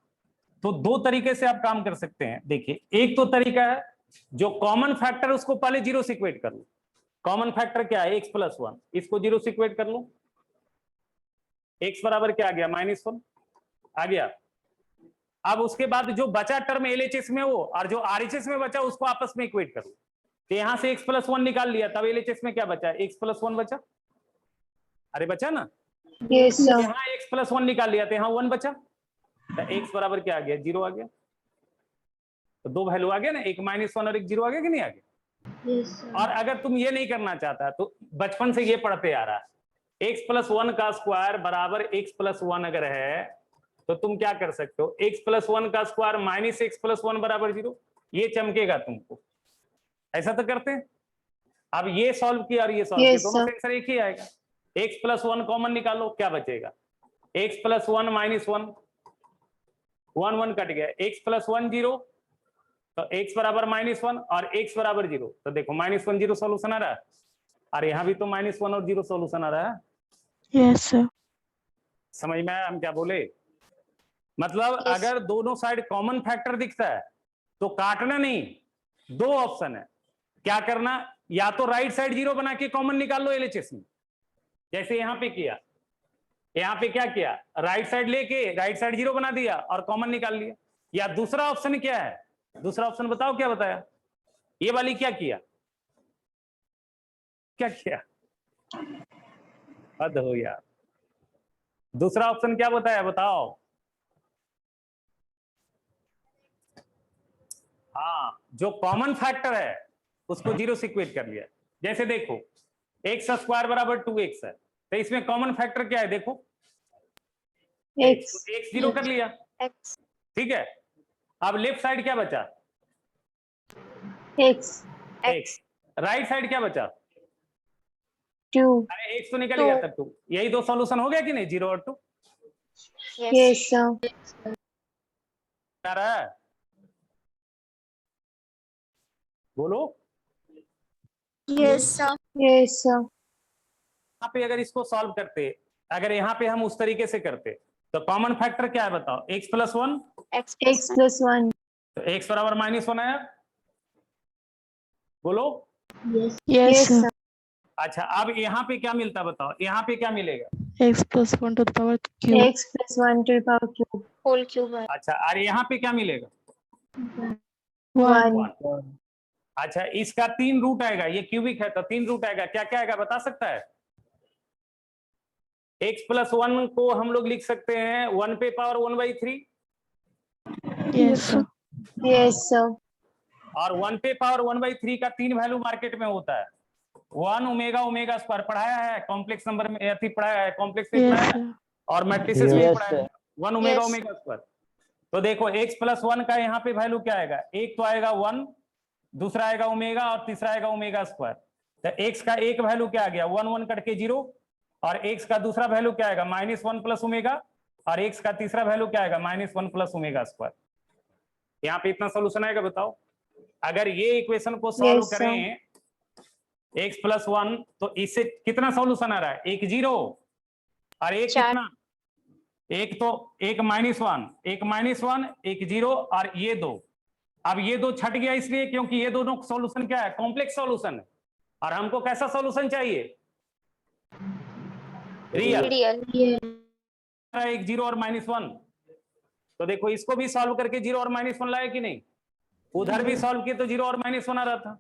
तो दो तरीके से आप काम कर सकते हैं। देखिए एक तो तरीका है जो कॉमन फैक्टर उसको पहले जीरो से इक्वेट कर लो। कॉमन फैक्टर क्या है? x प्लस 1, इसको जीरो से इक्वेट कर लो। x बराबर क्या आ गया? -1 आ गया। अब उसके बाद जो बचा टर्म एलएचएस में वो और जो आरएचएस में बचा उसको आपस में इक्वेट करो। तो यहां से x प्लस 1 निकाल लिया, तब एलएचएस में क्या बचा? x प्लस 1 बचा। अरे बचा ना? Yes, sir. यहाँ x प्लस 1 निकाल लिया तो यहाँ 1 बचा, तो x बराबर क्या आ गया? 0 आ गया। तो दो वैल्यू आ गया ना, एक -1 और एक 0 आ गया कि नहीं आ गया? Yes, sir. और अगर तुम ये नहीं करना चाहता तो बचपन से ये पढ़ते आ रहा है, x प्लस 1 का स्क्वायर बराबर x प्लस 1 अगर है तो तुम क्या कर सकते हो? x प्लस 1 का स्क्वायर माइनस x प्लस 1 बराबर 0, ये चमकेगा तुमको। ऐसा तो करते हैं। अब ये सॉल्व किया और ये सॉल्व किया, Yes, दोनों sir. से आंसर एक ही आएगा। x प्लस 1 कॉमन निकालो, क्या बचेगा? x प्लस 1 -1, 1 कट गया, x प्लस 1 0, तो x बराबर -1 और x बराबर 0, तो देखो -1 0 सॉल्यूशन आ रहा है, और यहाँ भी तो -1 और 0 सॉल्यूशन आ रहा है। Yes, sir. समझ में आया हम क्या बोले? मतलब Yes. अगर दोनों साइड कॉमन फैक्टर दिखता है तो काटना नहीं, दो ऑप्शन है, क्या करना? या तो राइट साइड 0 बना के कॉमन निकाल लो एलएचएस में, जैसे यहाँ पे किया। यहाँ पे क्या किया? राइट साइड लेके राइट साइड 0 बना दिया और कॉमन निकाल लिया। या दूसरा ऑप्शन क्या है? दूसरा ऑप्शन बताओ, क्या बताया? ये वाली क्या किया? क्या किया? हद हो यार। दूसरा ऑप्शन क्या बताया, बताओ? हाँ, जो कॉमन फैक्टर है उसको 0 से इक्वेट कर लिया। जैसे देखो x स्क्वायर बराबर 2x है, तो इसमें कॉमन फैक्टर क्या है? देखो X. x 0 कर लिया, X. ठीक है। अब लेफ्ट साइड क्या बचा? X. x। राइट साइड क्या बचा? 2. अरे x तो निकल गया तब 2। यही दो सॉल्यूशन हो गया कि नहीं? 0 और 2 Yes. Yes, sir. आ रहा है, बोलो। Yes, sir. Yes, sir. यहाँ पे अगर इसको सॉल्व करते, अगर यहाँ पे हम उस तरीके से करते तो कॉमन फैक्टर क्या है बताओ? x plus 1, X X plus 1. तो x बराबर -1 आया, बोलो। Yes, Yes, sir. sir. अच्छा अब यहाँ पे क्या मिलता बताओ? यहाँ पे क्या मिलेगा? X plus 1 to the power cube. X plus 1 to the power cube. whole cube है। अच्छा और यहाँ पे क्या मिलेगा? 1. 1। अच्छा इसका 3 रूट आएगा, ये क्यूबिक है तो 3 रूट आएगा, क्या क्या आएगा बता सकता है? x प्लस 1 को हम लोग लिख सकते हैं 1 पे power 1/3, Yes, sir. Yes, sir. और 1 पे पावर 1/3 का 3 वैल्यू मार्केट में होता है। 1 ओमेगा ओमेगा स्क्वायर पढ़ाया है, कॉम्प्लेक्स नंबर में अति पढ़ाया है, कॉम्प्लेक्स में Yes, पढ़ाया है, sir. और मैट्रिसेस में Yes, पढ़ाया है। 1 ओमेगा Yes. Omega square. तो देखो x प्लस 1 का यहाँ पे वैल्यू क्या आएगा? एक तो आएगा 1, दूसरा आएगा ओमेगा और तीसरा आएगा ओमेगा स्क्वायर। तो x का एक वैल्यू क्या आ गया? 1 1 कट के 0, और x का दूसरा वैल्यू क्या आएगा? -1 प्लस ओमेगा, और x का तीसरा वैल्यू क्या आएगा? -1 प्लस ओमेगा स्क्वायर। यहाँ पे इतना सोल्यूशन आएगा बताओ। अगर ये इक्वेशन को सॉल्व Yes, sir. करें x प्लस 1, तो इससे कितना सॉल्यूशन आ रहा है? एक 0 और एक चार। कितना? एक तो एक -1, एक -1, एक 0 और ये 2, अब ये दो छट गया इसलिए क्योंकि ये दोनों सॉल्यूशन क्या है, कॉम्प्लेक्स सॉल्यूशन है, और हमको कैसा सॉल्यूशन चाहिए, रियल। एक जीरो और -1, तो देखो इसको भी सॉल्व करके जीरो और -1 लाए कि नहीं, उधर भी सॉल्व किए तो जीरो और -1 आ रहा था,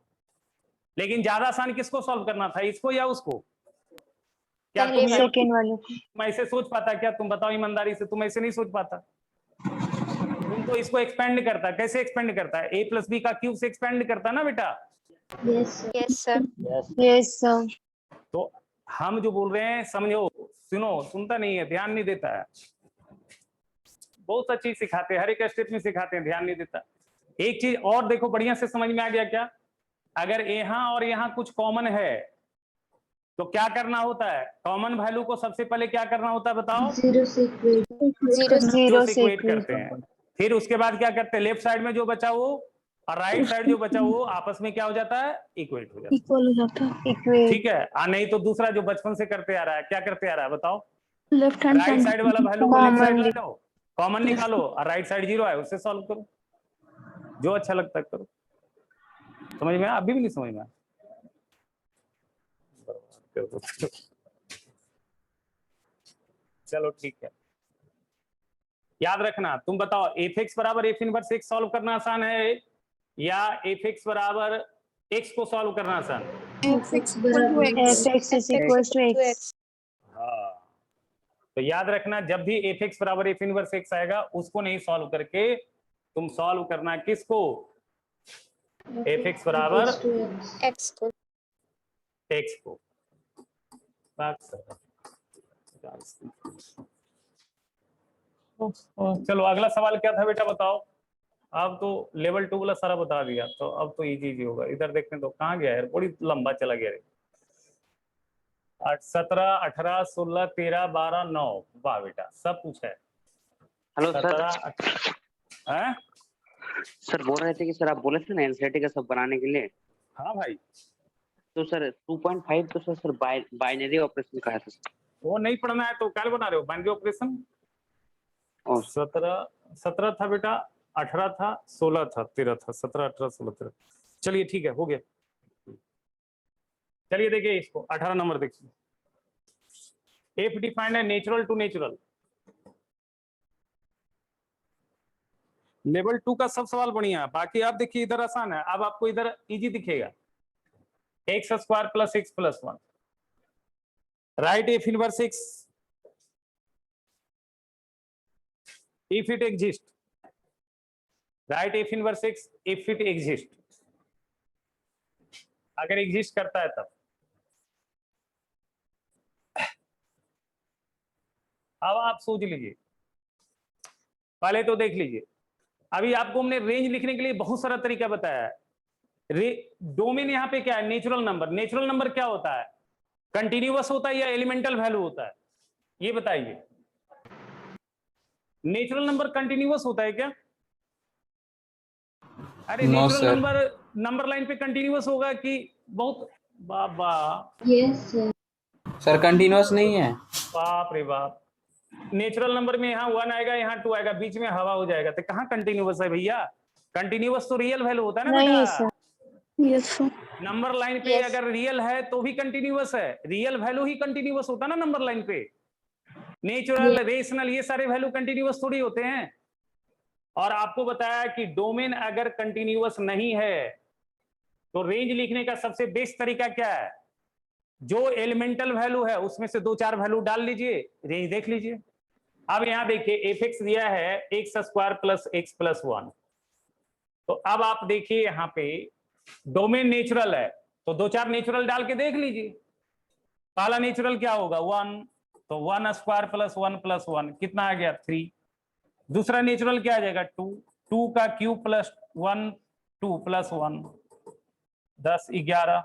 लेकिन ज्यादा आसान किसको सॉल्व करना था, इसको या उसको? क्या तुम सेकेंड वाले को। तुम ऐसे सोच पाता क्या? तुम बताओ ईमानदारी से, तुम ऐसे नहीं सोच पाता। तुम तो इसको एक्सपेंड करता, कैसे एक्सपेंड करता है, a + b का क्यूब से एक्सपेंड करता ना बेटा। Yes sir. Yes sir. तो हम जो बोल रहे हैं समझो, सुनो, सुनता नहीं है, ध्यान नहीं देता है। बहुत सा चीज सिखाते हैं, हर एक स्टेप में सिखाते हैं, ध्यान नहीं देता। एक चीज और देखो, बढ़िया से समझ में आ गया क्या? अगर यहाँ और यहाँ कुछ कॉमन है तो क्या करना होता है, कॉमन वैल्यू को सबसे पहले क्या करना होता है बताओ? जीरो से इक्वेट करते हैं। फिर उसके बाद क्या करते हैं, लेफ्ट साइड में जो बचा वो और राइट साइड जो बचा वो आपस में क्या हो जाता है, इक्वेट हो जाता है, इक्वल हो जाता है। ठीक है। नहीं तो दूसरा जो बचपन से करते आ रहा है, क्या करते आ रहा है बताओ? लेफ्ट हैंड राइट साइड वाला वैल्यू को लेफ्ट साइड ले जाओ, कॉमन Yes. निकालो और राइट साइड जीरो है उससे सॉल्व करो, जो अच्छा लगता है करो। समझ में आया? अभी भी नहीं समझ में आया? चलो ठीक है, याद रखना। तुम बताओ f(x) बराबर f इनवर्स x सॉल्व करना आसान है या f(x) बराबर x को सॉल्व करना आसान? fx = x। हाँ, तो याद रखना जब भी f(x) बराबर f इनवर्स x आएगा उसको नहीं सॉल्व करके तुम सॉल्व करना किसको, f(x) बराबर x को। x को। चलो अगला सवाल क्या था बेटा बताओ? अब तो लेवल 2 वाला सारा बता दिया, तो अब तो इजी होगा। इधर देखने तो कहाँ गया यार, बड़ी लंबा चला गया रे। 17, 18, 16, 13, 12, 9, वाह बेटा सब कुछ है। Hello sir. 17 हैं? सर बोल रहे थे कि सर आप बोले थे ना एनसीईआरटी का सब बनाने के लिए, हाँ भाई, तो सर 2.5 तो सर बाइनरी ऑपरेशन का है सर। वो नहीं पढ़ना है तो क्या बना रहे हो, बाइनरी ऑपरेशन? 17 था बेटा, 18 था, 16 था, 13 था, 17, 18, 16, 13। चलिए ठीक है, हो गया। चलिए देखिए इसको 18 नंबर देखिए। एफ डिफाइंड है नेचुरल टू नेचुरल। लेवल 2 का सब सवाल बढ़िया है, बाकी आप देखिए इधर आसान है। अब आपको इधर इजी दिखेगा, x² + x + 1, right f inverse x if it exists, right f inverse x if it exists, अगर एग्जिस्ट करता है तब। अब आप सोच लीजिए, पहले तो देख लीजिए, अभी आपको हमने रेंज लिखने के लिए बहुत सारा तरीका बताया है। डोमेन यहाँ पे क्या है, नेचुरल नंबर। नेचुरल नंबर क्या होता है, कंटिन्यूअस होता है या एलिमेंटल वैल्यू होता है, ये बताइए। नेचुरल नंबर कंटिन्यूअस होता है क्या? अरे No, natural sir. Number line पे कंटिन्यूअस होगा कि बहुत, बाबा सर कंटिन्यूअस नहीं है। बाप रे बाप, नेचुरल नंबर में यहाँ 1 आएगा, यहाँ 2 आएगा, बीच में हवा हो जाएगा, तो कहाँ कंटिन्यूअस है भैया? कंटिन्यूअस तो रियल वैल्यू होता है ना नहीं बेटा। Sir. Yes sir. Number line पे Yes. अगर रियल है तो भी कंटिन्यूअस है, रियल वैल्यू ही कंटिन्यूअस होता है ना नंबर लाइन पे। नेचुरल, रेशनल, ये सारे वैल्यू कंटिन्यूअस थोड़ी होते हैं। और आपको बताया कि डोमेन अगर कंटिन्यूअस नहीं है तो रेंज लिखने का सबसे बेस्ट तरीका क्या है, जो एलिमेंटल वैल्यू है उसमें से 2-4 वैल्यू डाल लीजिए, रेंज देख लीजिए। अब यहां देखिए f(x) दिया है x² + x + 1, तो अब आप देखिए यहाँ पे डोमेन नेचुरल है तो 2-4 नेचुरल डाल के देख लीजिए। पहला नेचुरल क्या होगा 1, तो 1² + 1 + 1 कितना आ गया 3। दूसरा नेचुरल क्या आ जाएगा 2, 2 का क्यूब + 1, 2 + 1 10, 11।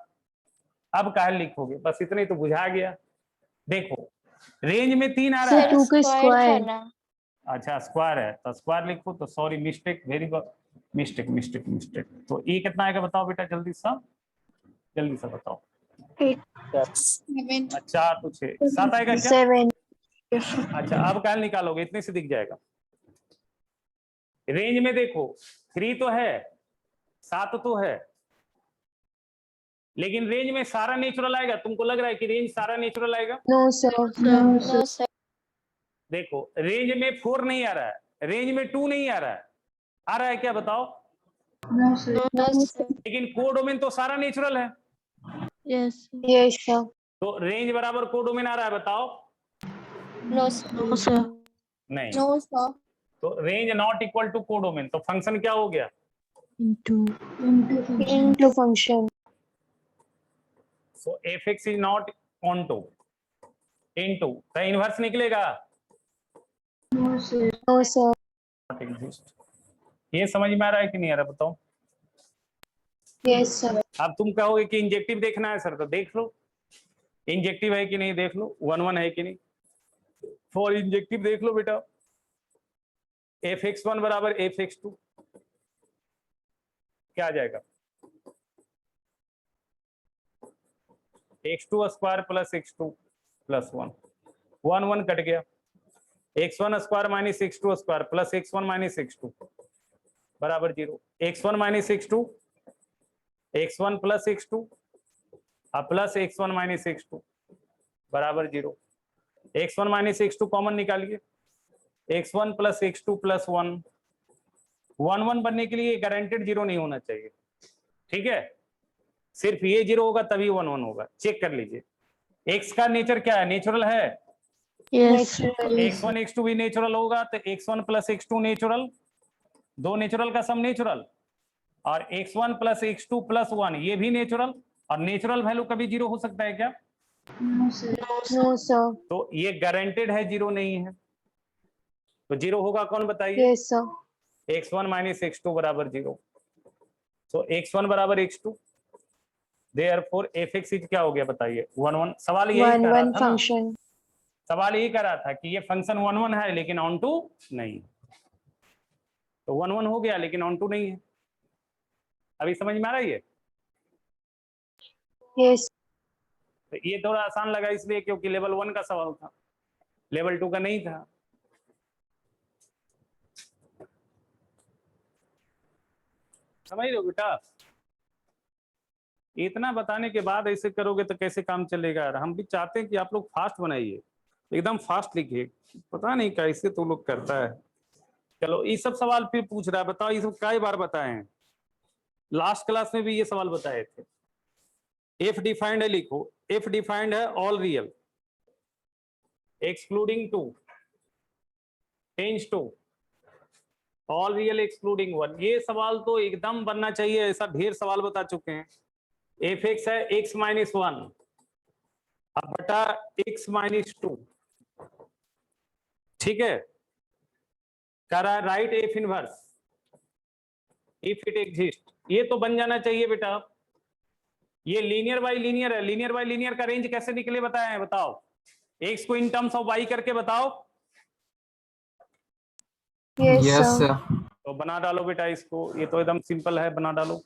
अब काहे लिखोगे, बस इतने ही तो बुझा गया। देखो रेंज में 3 आ रहा है। सर 2 का स्क्वायर था स्क्वायर। ना। अच्छा स्क्वायर है तो स्क्वायर लिखो, तो सॉरी मिस्टेक, वेरी मिस्टेक। तो ये कितना आएगा बताओ बेटा, जल्दी से बताओ। 7 अच्छा तो 6, 7 आएगा क्या? 7। अच्छा अब क्या निकालोगे, इतने से दिख जाएगा। रेंज में देखो 3 तो है 7 तो है, लेकिन रेंज में सारा नेचुरल आएगा? तुमको लग रहा है कि रेंज सारा नेचुरल आएगा? No, sir. No sir. देखो रेंज में 4 नहीं आ रहा है, रेंज में 2 नहीं आ रहा है, आ रहा है क्या बताओ? No sir. लेकिन कोडोमेन तो सारा नेचुरल है, Yes. Yes, sir. तो रेंज बराबर कोडोमेन आ रहा है, बताओ? No sir. No, sir. नहीं। No sir. तो range not equal to codomain, तो फंक्शन क्या हो गया? Into function. So fx is not onto into, तो इनवर्स निकलेगा? No, sir. Not exist। ये समझ में आ रहा है कि नहीं आ रहा बताओ? Yes, sir. अब तुम कहोगे कि इंजेक्टिव देखना है सर, तो देख लो इंजेक्टिव है कि नहीं, देख लो 1 1 है कि नहीं। फॉर इंजेक्टिव देख लो बेटा, fx1 बराबर fx2 क्या आ जाएगा? x2 square plus x2 plus 1, 1 1 cut गया, x1 square minus x2 square plus x1 minus x2 बराबर 0, x1 minus x2, x1 plus x2 plus x1 minus x2 बराबर 0, x1 माइनस x2 कॉमन निकालिए, x1 plus x2 plus 1, 1 1 बनने के लिए guaranteed 0 नहीं होना चाहिए, ठीक है? सिर्फ ये 0 होगा तभी 1 1 होगा, चेक कर लीजिए। x का नेचर क्या है? नेचुरल है। Yes. x1 x2 भी नेचुरल होगा, तो x1 प्लस x2 नेचुरल, दो नेचुरल का सम नेचुरल, और x1 प्लस x2 प्लस 1 ये भी नेचुरल, और नेचुरल वैल्यू कभी 0 हो सकता है क्या? No, sir. तो ये गारंटेड है 0 नहीं है, तो 0 होगा कौन बताइए? Yes, sir. x1 minus x2 बराबर 0, तो x1 बराबर x2, देयरफॉर fx इज क्या हो गया बताइए? 1 1। सवाल यही 1 कर रहा 1 था ना, function. सवाल यही कर रहा था कि ये फंक्शन 1 1 है लेकिन ऑन टू नहीं, तो 1 1 हो गया लेकिन ऑन टू नहीं है। अभी समझ में आ रही है? Yes. तो ये थोड़ा आसान लगा इसलिए क्योंकि लेवल 1 का सवाल था, लेवल 2 का नहीं था। समझ लो बेटा, इतना बताने के बाद ऐसे करोगे तो कैसे काम चलेगा? हम भी चाहते हैं कि आप लोग फास्ट बनाइए, एकदम फास्ट लिखिए, पता नहीं कैसे तो लोग करता है। चलो ये सब सवाल फिर पूछ रहा है, बताओ ये सब कई बार बताए हैं, लास्ट क्लास में भी ये सवाल बताए थे। एफ डिफाइंड है, लिखो एफ डिफाइंड है all real excluding 2 tends to all real excluding 1। ये सवाल तो एकदम बनना चाहिए, ऐसा ढेर सवाल बता चुके हैं। एफ एक्स है x माइनस 1 अब बटा x माइनस 2, ठीक है? करा right F inverse if it exist, ये तो बन जाना चाहिए बेटा। ये लीनियर बाय लीनियर है, लीनियर बाय लीनियर का रेंज कैसे निकले बताए हैं? बताओ, x को इन टर्म्स ऑफ y करके बताओ। Yes, Yes, sir. sir. तो बना डालो बेटा इसको, ये तो एकदम सिंपल है, बना डालो।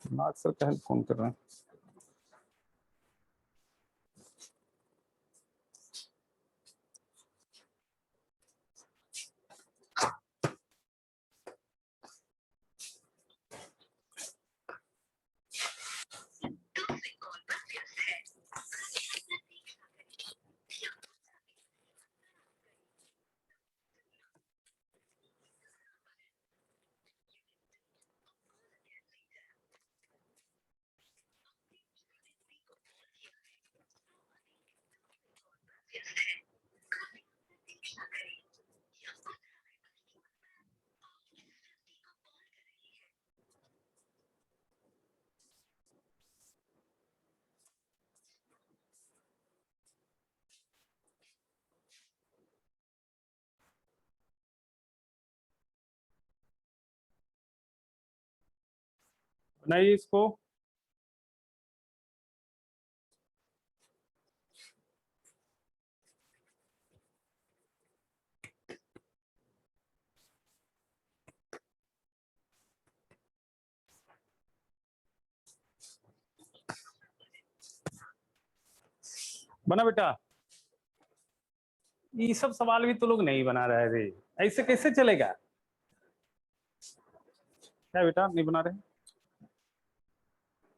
नाग सर का फोन कर रहे हैं। बनाइए इसको। बना बेटा, ये सब सवाल भी तो लोग नहीं बना रहे थे, ऐसे कैसे चलेगा? क्या बेटा नहीं बना रहे?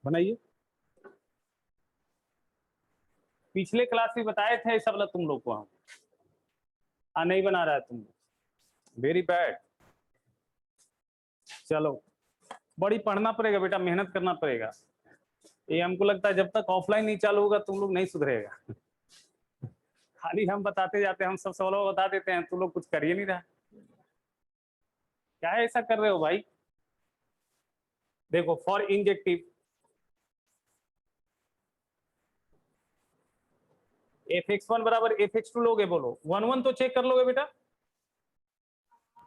बनाइए। पिछले क्लास में बताए थे ऐसा वाला तुम लोग को हम। नहीं बना रहा है तुम। Very bad. चलो बड़ी पढ़ना पड़ेगा बेटा, मेहनत करना पड़ेगा। ये हमको लगता है जब तक ऑफलाइन नहीं चालू होगा तुम लोग नहीं सुधरेगा। खाली हम बताते जाते हैं, हम सब सवालों बता देते हैं, तुम लोग कुछ कर ही नहीं रहा। क्या ऐसा कर रहे हो भाई? देखो फॉर इंजेक्टिव fx1 बराबर fx2 लोगे, बोलो 1 1 तो चेक कर लोगे बेटा।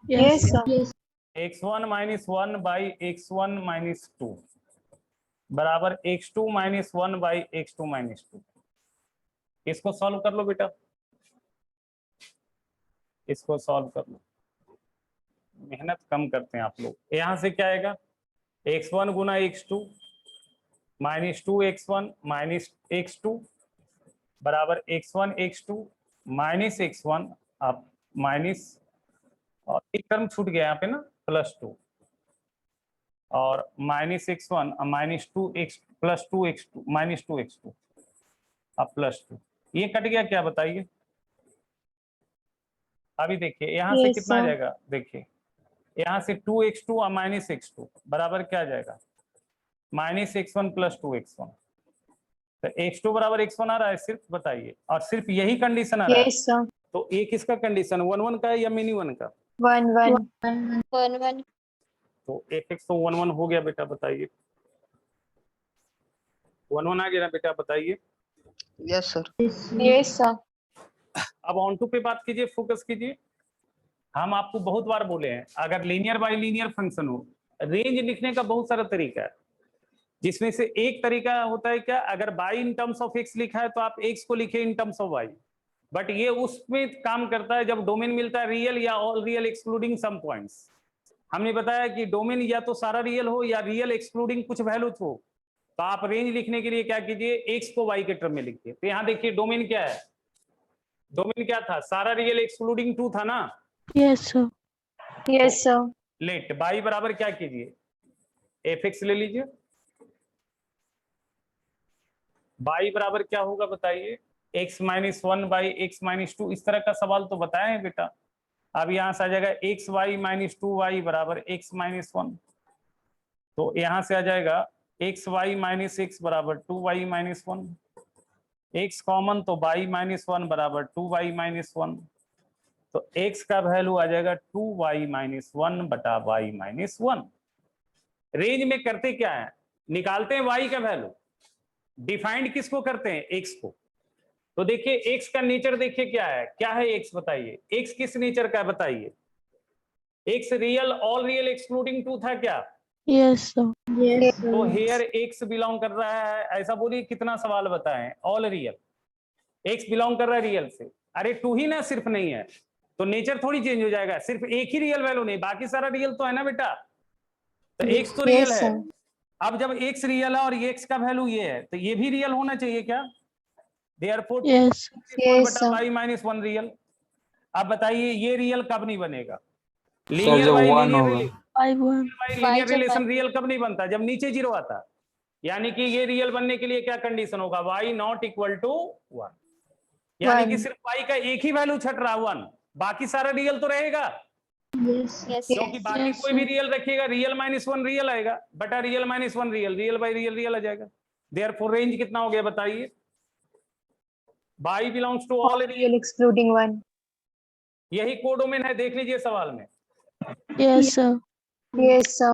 Yes, sir. x1 minus 1 by x1 minus 2 बराबर x2 minus 1 by x2 minus 2। इसको सॉल्व कर लो बेटा, इसको सॉल्व कर लो। मेहनत कम करते हैं आप लोग। यहां से क्या आएगा? x1 गुना x2 minus 2x1 minus x2 बराबर x1 x2 माइनस x1 आप माइनस, और एक टर्म छूट गया यहाँ पे ना, +2 और minus x1 minus 2x plus 2x2 minus 2x2 अब +2। ये कट गया क्या बताइए? अभी देखिए यहाँ से Yes, कितना आ sir. जाएगा, देखिए यहाँ से 2x2 और माइनस x2 बराबर क्या आ जाएगा? Minus x1 plus 2x1। तो x2 बराबर x1 आ रहा है सिर्फ, बताइए, और सिर्फ यही कंडीशन आ रहा है। Yes, sir. तो ये किसका कंडीशन, 1 1 का है या मिनी 1 का? 1 1. 1 1 तो fx तो 1 1 हो गया बेटा, बताइए 1 1 आ गया ना बेटा, बताइए। Yes sir. Yes, sir. अब ऑन टू पे बात कीजिए, फोकस कीजिए। हम आपको बहुत बार बोले हैं, अगर लीनियर बाई लीनियर फंक्शन हो, रेंज लिखने का बहुत सारा तरीका है, जिसमें से एक तरीका होता है क्या, अगर y in terms of x लिखा है तो आप एक्स को लिखे in terms of y. But ये उसमें काम करता है जब डोमेन मिलता है रियल या all real excluding some points. हमने बताया कि डोमेन या तो सारा रियल हो या रियल एक्सक्लूडिंग कुछ वैल्यूज हो। तो आप रेंज लिखने के लिए क्या कीजिए, एक्स को वाई के टर्म में लिखिए। तो यहाँ देखिए डोमेन क्या है, डोमेन क्या था, सारा रियल एक्सक्लूडिंग 2 था ना। Yes, sir. Yes, sir. Let y बराबर क्या कीजिए, एफ एक्स ले लीजिए। बाई बराबर क्या होगा बताइए, x minus 1 by x minus 2। इस तरह का सवाल तो बताया है बेटा। अब यहां से आ जाएगा एक्स वाई माइनस 2y बराबर x माइनस 1। तो यहां से आ जाएगा एक्स वाई माइनस एक्स बराबर 2y माइनस 1। x कॉमन तो y माइनस 1 बराबर 2y माइनस 1। तो x का वैल्यू आ जाएगा 2y माइनस 1 बटा y माइनस 1। रेंज में करते क्या है, निकालते हैं y का वैल्यू, डिफाइंड किसको करते हैं, x को। तो देखिए x का नेचर देखिए क्या है x बताइए, x किस नेचर का है बताइए। x real all real excluding 2 था क्या? Yes, sir. Yes, तो sir. हेयर x बिलोंग कर रहा है, ऐसा बोलिए कितना सवाल बताएं, ऑल रियल। x बिलोंग कर रहा है रियल से, अरे 2 ही ना सिर्फ नहीं है, तो नेचर थोड़ी चेंज हो जाएगा, सिर्फ एक ही रियल वैल्यू नहीं, बाकी सारा रियल तो है ना बेटा। तो x तो रियल Yes, है। sir. अब जब x रियल है और ये x का वैल्यू ये है, तो ये भी रियल होना चाहिए क्या? Therefore Yes. Yes, बटा sir. y minus 1 real. अब बताइए ये रियल कब नहीं बनेगा, सर लीनियर जब बाई 1 लीनियर होगा 5 1. लीनियर रिलेशन रियल कब नहीं बनता, जब नीचे 0 आता। यानी कि ये रियल बनने के लिए क्या कंडीशन होगा, y नॉट इक्वल टू 1। यानी कि 1. सिर्फ y का एक ही वैल्यू छट रहा 1, बाकी सारा रियल तो रहेगा, Yes. Yes. क्योंकि बाकी Yes, कोई भी sir. रियल रखिएगा, रियल माइनस 1 रियल आएगा, बटा real minus 1 real, real by real real आ जाएगा। देयरफॉर रेंज कितना हो गया बताइए, y belongs to all All real excluding 1. यही कोडोमेन है, देख लीजिए सवाल में। Yes, sir. Yes, sir.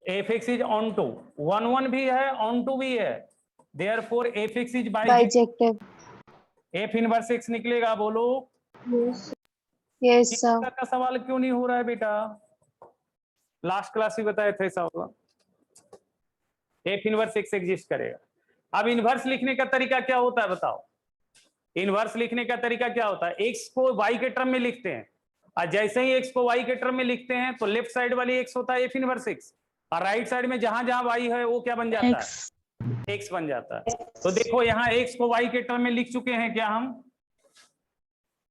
fx is onto, 1 1 भी है, ऑन टू भी है, therefore fx is bi, Bijective. f inverse x निकलेगा, बोलो। Yes. Yes, इस sir. तरह का सवाल क्यों नहीं हो रहा है बेटा, लास्ट क्लास में बताया था ऐसा होगा, f इनवर्स x एग्जिस्ट करेगा। अब इनवर्स लिखने का तरीका क्या होता है बताओ, इनवर्स लिखने का तरीका क्या होता है, x को y के टर्म में लिखते हैं, और जैसे ही x को y के टर्म में लिखते हैं तो लेफ्ट साइड वाली x होता है f इनवर्स x, और राइट साइड में जहां जहां y है वो क्या बन जाता X. है, x बन जाता है। तो देखो यहाँ x को y के टर्म में लिख चुके हैं क्या हम,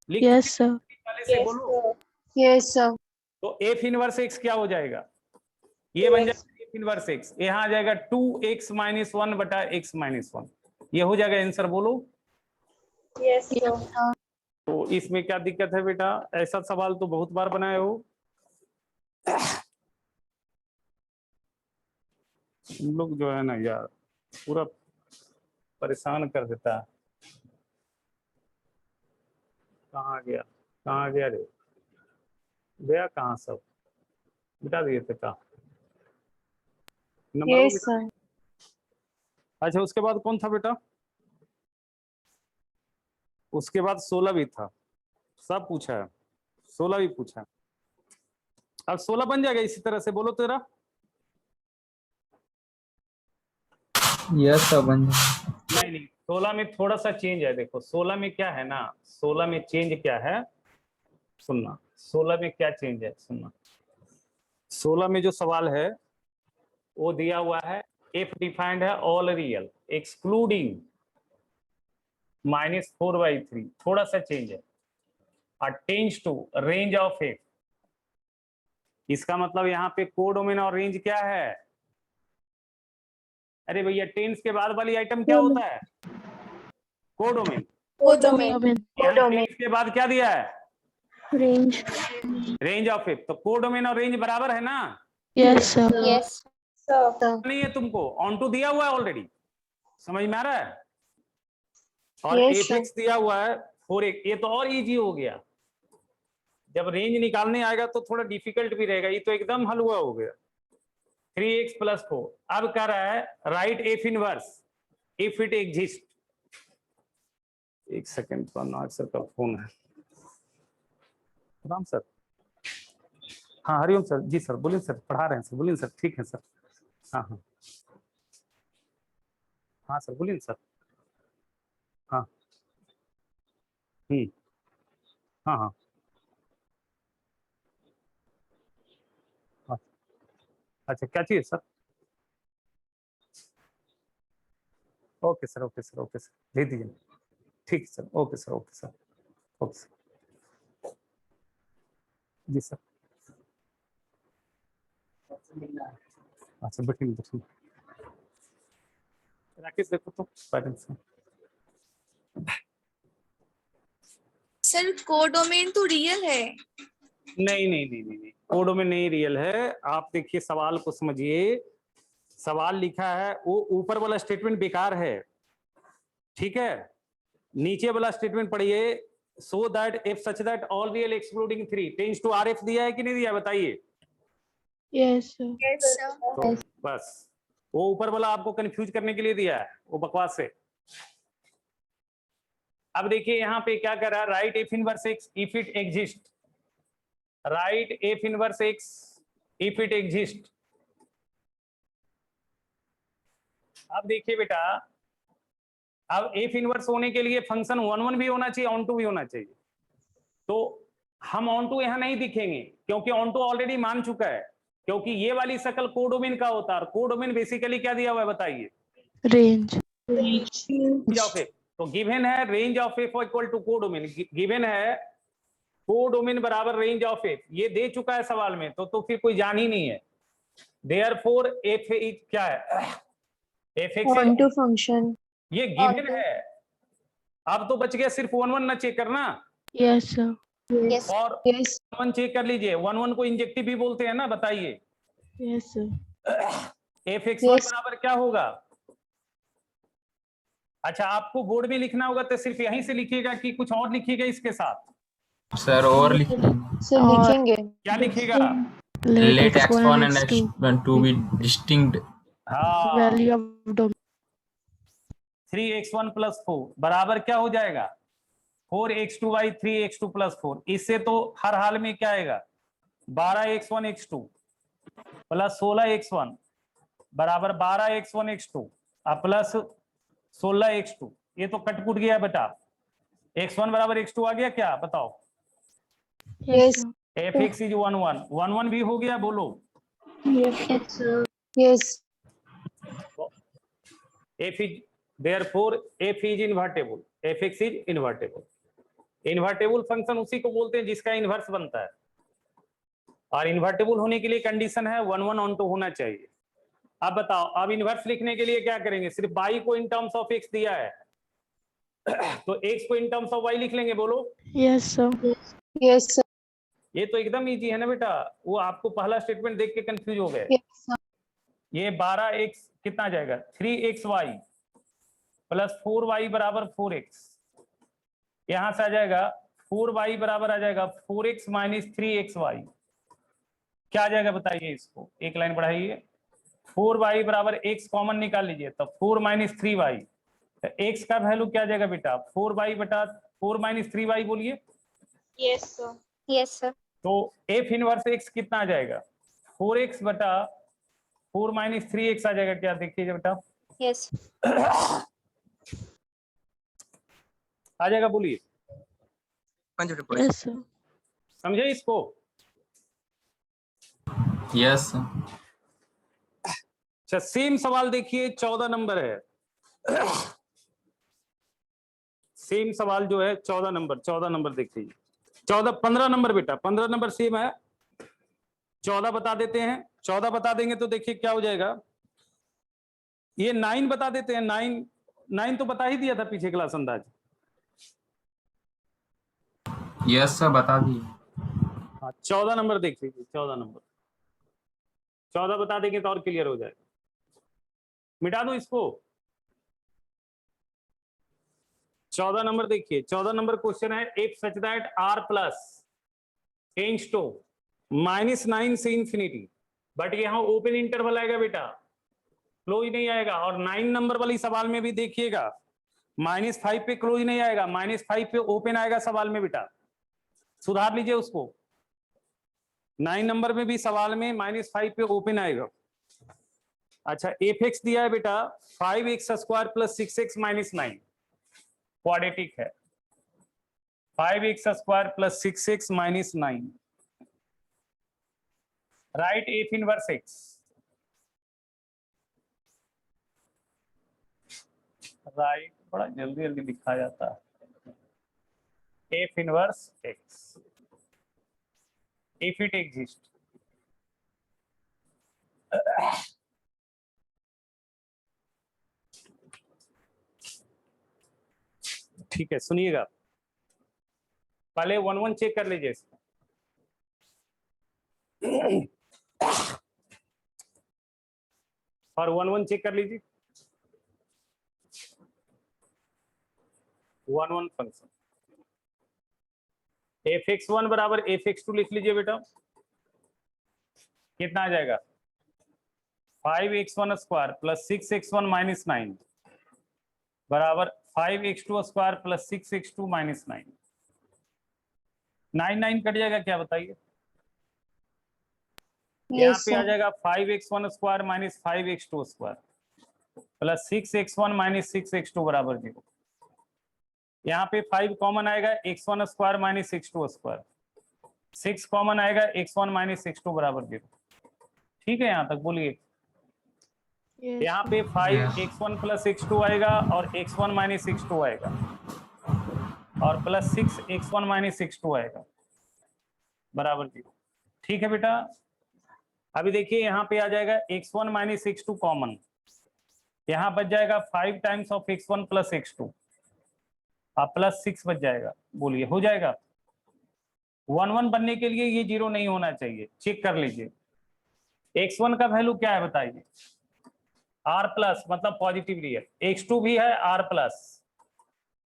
लिख Yes, sir. वाले से बोलो। Yes, sir. तो एफ इनवर्स एक्स क्या हो जाएगा, ये बन जाएगा एफ इनवर्स एक्स, यहाँ आ जाएगा 2x - 1 बटा x - 1, ये हो जाएगा आंसर। बोलो Yes, sir. तो इसमें क्या दिक्कत है बेटा, ऐसा सवाल तो बहुत बार बनाए हो तुम लोग, जो है ना यार पूरा परेशान कर देता है। कहाँ गया रे, गया कहाँ सब, मिटा दिए थे का नंबर Yes, sir. अच्छा उसके बाद कौन था बेटा, उसके बाद 16 भी था, सब पूछा है, 16 भी पूछा है। अब 16 बन जाएगा इसी तरह से, बोलो तेरा। यस सर बन नहीं 16 में थोड़ा सा चेंज है, देखो 16 में क्या है ना, 16 में चेंज क्या है सुनना, 16 में क्या चेंज है सुनना। 16 में जो सवाल है वो दिया हुआ है एफ डिफाइंड है ऑल रियल एक्सक्लूडिंग -4/3, थोड़ा सा चेंज है, tends to range of f. इसका मतलब यहाँ पे कोडोमेन और रेंज क्या है, अरे भैया टेंस के बाद वाली आइटम क्या होता है, कोडोमेन। Domain. टेंस के बाद क्या दिया है, Range. रेंज ऑफ एफ, तो कोडोमेन और रेंज बराबर है ना, Yes, sir. Yes. नहीं है तुमको, ऑन टू दिया हुआ है ऑलरेडी, समझ में आ रहा है, और Yes, एफ एक्स दिया हुआ है 4x, ये तो और इजी हो गया। जब रेंज निकालने आएगा तो थोड़ा डिफिकल्ट भी रहेगा, ये तो एकदम हलवा हो गया। 3x + 4, अब कह रहा है right F inverse if it exist. एक सेकंड, नाग सर का फोन है। राम सर, हाँ हरिओम सर, जी सर बोलिए सर, पढ़ा रहे हैं सर, बोलिए सर, ठीक है सर, हाँ हाँ हाँ सर बोलिए सर, हाँ हाँ हाँ हाँ। अच्छा क्या चाहिए सर, okay sir okay sir okay sir, दे दीजिए, ठीक है sir, okay sir okay sir okay sir, जी सर। अच्छा बैठिए बैठिए, राकेश देखो तो पेरेंट्स में, सर कोडोमेन तो रियल है। नहीं कोडोमेन नहीं रियल है। आप देखिए सवाल को समझिए, सवाल लिखा है वो ऊपर वाला स्टेटमेंट बेकार है, ठीक है, नीचे वाला स्टेटमेंट पढ़िए, so that if such that all real excluding 3 tends to RF दिया है कि नहीं दिया, बताइए। Yes, sir. Yes, sir. तो बस वो ऊपर वाला आपको कंफ्यूज करने के लिए दिया है, वो बकवास है। अब देखिए यहाँ पे क्या कर रहा है, right F inverse x if it exist, right F inverse x if it exist. अब देखिए बेटा, अब एफ इनवर्स होने के लिए फंक्शन 1 भी होना चाहिए, ऑन टू भी होना चाहिए, तो हम ऑन टू यहां नहीं दिखेंगे क्योंकि ऑन टू ऑलरेडी मान चुका है, क्योंकि ये वाली शकल कोडोमेन का होता है, कोडोमेन बेसिकली क्या दिया हुआ है बताइए, Range. Range of f. तो गिवन है range of f equal to codomain, given है कोडोमेन बराबर रेंज ऑफ एफ, ये दे चुका है सवाल में, तो फिर कोई जान ही नहीं है। देयरफॉर एफ इज क्या है, एफ एक्स Onto function. ये गिवन है। अब तो बच गया सिर्फ 1 ना चेक करना, Yes, sir. Yes. और Yes. 1 चेक कर लीजिए, 1 को इंजेक्टिव भी बोलते हैं ना, बताइए Yes, sir. F x Yes. बराबर क्या होगा। अच्छा आपको बोर्ड में लिखना होगा तो सिर्फ यहीं से लिखिएगा कि कुछ और लिखिएगा इसके साथ, सर और लिखिए Sir, और- लिखेंगे. क्या लिखिएगा, let x1 and x2 be distinct हाँ Value of domain. 3x1 + 4 बराबर क्या हो जाएगा, 4x2 / 3x2 + 4। इससे तो हर हाल में क्या आएगा, 12x1 x2 + 16x1 बराबर 12x1 x2 प्लस 16x2, ये तो कट-कुट गया बेटा, x1 बराबर x2 आ गया क्या बताओ, Yes. sir. fx इज 1 भी हो गया, बोलो Yes. f is therefore f is invertible, fx is invertible. Invertible function उसी को बोलते हैं जिसका इन्वर्स बनता है, और इन्वर्टेबल होने के लिए कंडीशन है 1 1 ऑन टू होना चाहिए। अब बताओ, अब इन्वर्स लिखने के लिए क्या करेंगे? सिर्फ y को इन टर्म्स ऑफ x दिया है तो x को इन टर्म्स ऑफ y लिख लेंगे, बोलो। Yes, sir. Yes, sir. ये तो एकदम इजी है ना बेटा, वो आपको पहला स्टेटमेंट देख के कंफ्यूज हो गए। Yes, sir. ये 12x कितना आ जाएगा? 3xy प्लस 4y बराबर 4x। यहां से आ जाएगा 4y बराबर आ जाएगा 4x माइनस 3xy। क्या आ जाएगा बताइए इसको, एक लाइन बढ़ाइए। 4y बराबर x कॉमन निकाल लीजिए, तो 4 माइनस 3y, तो x का वैल्यू क्या आ जाएगा बेटा? 4y बटा 4 माइनस 3y, बोलिए। Yes, sir. Yes, sir. तो f इनवर्स x कितना आ जाएगा? 4x बटा 4 माइनस 3x आ जाएगा। क्या देखिए बेटा, Yes. आ जाएगा, बोलिए। Yes, sir. समझे इसको? यस अच्छा, सेम सवाल देखिए, 14 नंबर है। सेम सवाल जो है 14 नंबर देखिए। 15 नंबर बेटा, 15 नंबर सेम है। 14 बता देते हैं। 14 बता देंगे तो देखिए क्या हो जाएगा। ये 9 बता देते हैं। 9 तो बता ही दिया था पीछे क्लास अंदाज। यस सर, बता दिए। हाँ, 14 नंबर देख लीजिए। 14 बता देंगे तो और क्लियर हो जाएगा। मिटा दो इसको। 14 नंबर देखिए। 14 नंबर क्वेश्चन है, if such that r plus tends to -9 से इंफिनिटी, बट यहाँ ओपन इंटरवल आएगा बेटा, क्लोज नहीं आएगा। और 9 नंबर वाली सवाल में भी देखिएगा, -5 पे क्लोज नहीं आएगा, -5 पे ओपन आएगा सवाल में बेटा, सुधार लीजिए उसको। 9 नंबर में भी सवाल में -5 पे ओपन आएगा। अच्छा, एफ एक्स दिया है बेटा 5x² plus 6x minus 9, quadratic है। 5x² plus 6x minus 9, right F inverse x। Right, बड़ा जल्दी जल्दी लिखा जाता है। F inverse x if it exists। ठीक है, सुनिएगा, पहले 1 1 चेक कर लीजिए इसको। और 1 1 चेक कर लीजिए। 1 1 फंक्शन fx1 बराबर fx2 लिख लीजिए बेटा। कितना आ जाएगा? 5x1² प्लस 6x1 माइनस 9 बराबर 5x2² plus 6x2 minus 9। 9 9 cut जाएगा, क्या बताइए? यहाँ Yes, पे आ sir. जाएगा 5x1² minus 5x2² plus 6x1 minus 6x2 बराबर 0। यहाँ पे 5 कॉमन आएगा, x1² माइनस x2²। 6 कॉमन आएगा, x1 माइनस x2 बराबर 0। ठीक है, यहाँ तक बोलिए। Yes, यहाँ sir. पे 5x1 प्लस x2 आएगा और x1 माइनस x2 आएगा और प्लस 6x1 माइनस x2 आएगा बराबर 0। ठीक है बेटा, अभी देखिए यहाँ पे आ जाएगा x1 माइनस x2 कॉमन, यहाँ बच जाएगा 5 times of x1 plus x2 और प्लस 6 बच जाएगा। बोलिए, हो जाएगा? 1 1 बनने के लिए ये 0 नहीं होना चाहिए, चेक कर लीजिए। x1 का वैल्यू क्या है बताइए? r प्लस मतलब पॉजिटिव रियल, x2 भी है r प्लस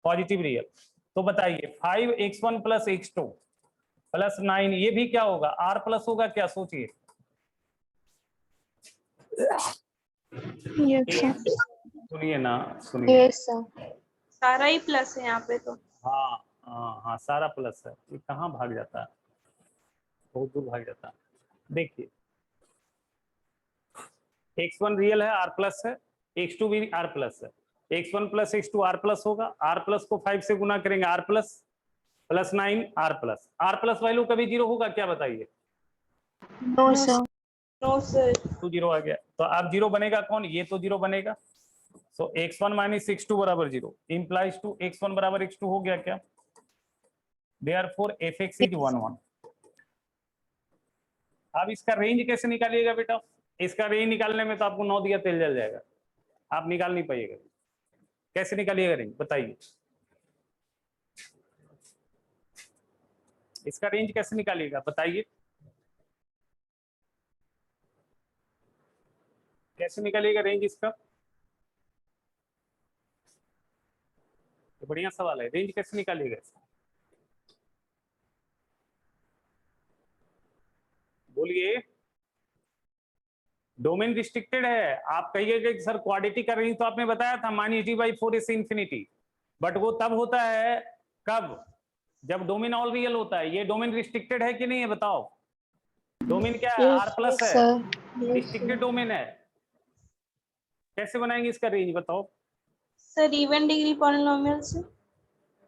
पॉजिटिव रियल, तो बताइए 5x1 प्लस x2 प्लस 9, ये भी क्या होगा? r प्लस होगा क्या? सोचिए। Yes, sir. सुनिए ना, सुनिए। Yes, sir. सारा ही प्लस है यहाँ पे तो। हाँ हाँ हाँ, सारा प्लस है। ये कहाँ भाग जाता है, बहुत दूर भाग जाता है। देखिए, x1 रियल है, r प्लस है, x2 भी r प्लस है। x1 plus x2 r plus होगा, r प्लस को 5 से गुना करेंगे, r plus plus 9 r plus. r plus value कभी 0 होगा क्या बताइए? No, sir. No, sir. तो 0 आ गया, तो अब 0 बनेगा कौन? ये तो 0 बनेगा। सो x1 माइनस x2 बराबर 0 इंप्लाइज टू x1 बराबर x2 हो गया क्या? Therefore fx is 1 1। अब इसका रेंज कैसे निकालिएगा बेटा? इसका रेंज निकालने में तो आपको 9 दिया तेल जल जाएगा, आप निकाल नहीं पाइएगा। कैसे निकालिएगा रेंज बताइए? इसका रेंज कैसे निकालिएगा बताइए? कैसे निकालिएगा रेंज इसका? तो बढ़िया सवाल है, रेंज कैसे निकालिएगा इसका? बोलिए। डोमेन रिस्ट्रिक्टेड है, आप कहिएगा कि सर क्वाड्रेटिक का रेंज तो आपने बताया था -d/4 से इंफिनिटी, बट वो तब होता है कब? जब डोमेन ऑल रियल होता है। ये डोमेन रिस्ट्रिक्टेड है कि नहीं है बताओ? डोमेन क्या है? R+ है, रिस्ट्रिक्टेड डोमेन है। कैसे बनाएंगे इसका रेंज बताओ? सर इवन डिग्री पॉलिनोमियल से।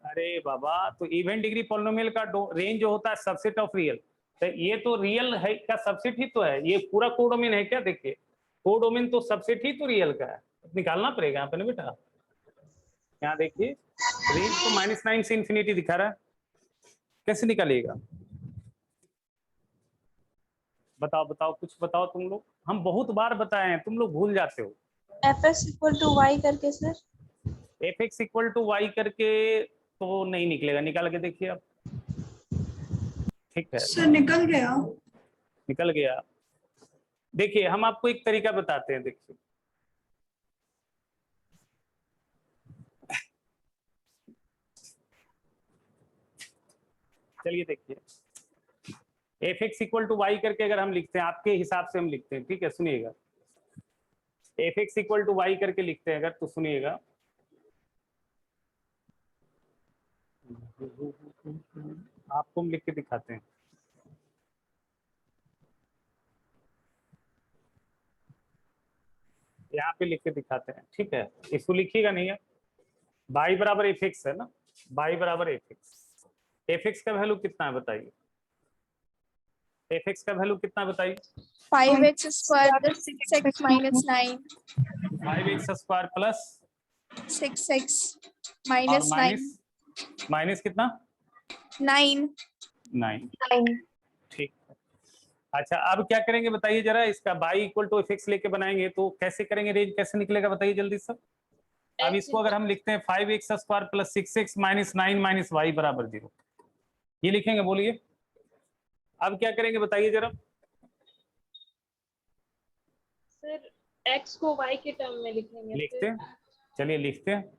अरे बाबा, तो इवन डिग्री पॉलिनोमियल का रेंज जो होता है सबसेट ऑफ रियल, तो ये तो रियल है का सबसेट ही तो है, ये पूरा कोडोमेन है क्या? देखिए कोडोमेन तो सबसेट ही तो रियल का है, निकालना पड़ेगा यहाँ पे ना बेटा। यहाँ देखिए रेंज तो -9 से इंफिनिटी दिखा रहा है, कैसे निकालिएगा? बताओ बताओ, कुछ बताओ तुम लोग, हम बहुत बार बताए हैं, तुम लोग भूल जाते हो। fx = y करके सर। fx = y करके तो नहीं निकलेगा, निकाल के देखिए आप। ठीक है सर निकल गया। निकल गया। देखिए हम आपको एक तरीका बताते हैं, देखिए चलिए देखिए, fx = y करके अगर हम लिखते हैं, आपके हिसाब से हम लिखते हैं, ठीक है सुनिएगा, fx = y करके लिखते हैं अगर, तो सुनिएगा, आपको हम लिख के दिखाते हैं। यहाँ पे लिख के दिखाते हैं, ठीक है, इसको लिखिएगा नहीं है। y = fx है ना, y = fx। fx का वैल्यू कितना है बताइए? fx का वैल्यू कितना बताइए? 5x² + 6x - 9 5x² plus 6x - और 9 माइनस कितना? 9। 9। ठीक है। अच्छा अब क्या करेंगे बताइए जरा, इसका y = fx लेके बनाएंगे तो कैसे करेंगे, रेंज कैसे निकलेगा बताइए जल्दी सब। अब इसको अगर हम लिखते हैं 5x² + 6x - 9 - y = 0, ये लिखेंगे, बोलिए। अब क्या करेंगे बताइए जरा? सर x को y के टर्म में लिखेंगे। लिखते हैं, चलिए लिखते हैं,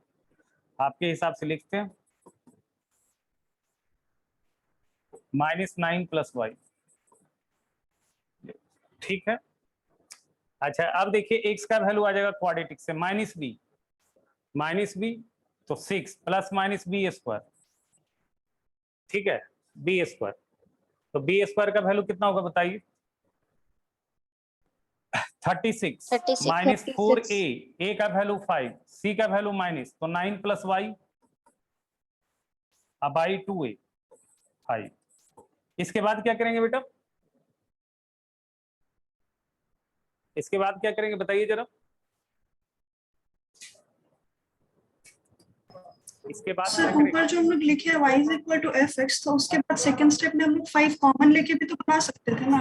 आपके हिसाब से लिखते हैं, -9 + y, ठीक है। अच्छा अब देखिए x का वैल्यू आ जाएगा क्वाड्रेटिक से -b तो 6 ± b², ठीक है, b², तो b² का वैल्यू कितना होगा बताइए? 36 - 4a, a का वैल्यू 5, c का वैल्यू माइनस, तो 9 + y अब by 2a 5। इसके बाद क्या करेंगे बेटा? इसके बाद क्या करेंगे बताइए जरा? इसके बाद सर ऊपर जो हम लोग लिखे हैं y = fx, तो उसके बाद सेकंड स्टेप में हम लोग 5 कॉमन लेके भी तो बना सकते थे ना।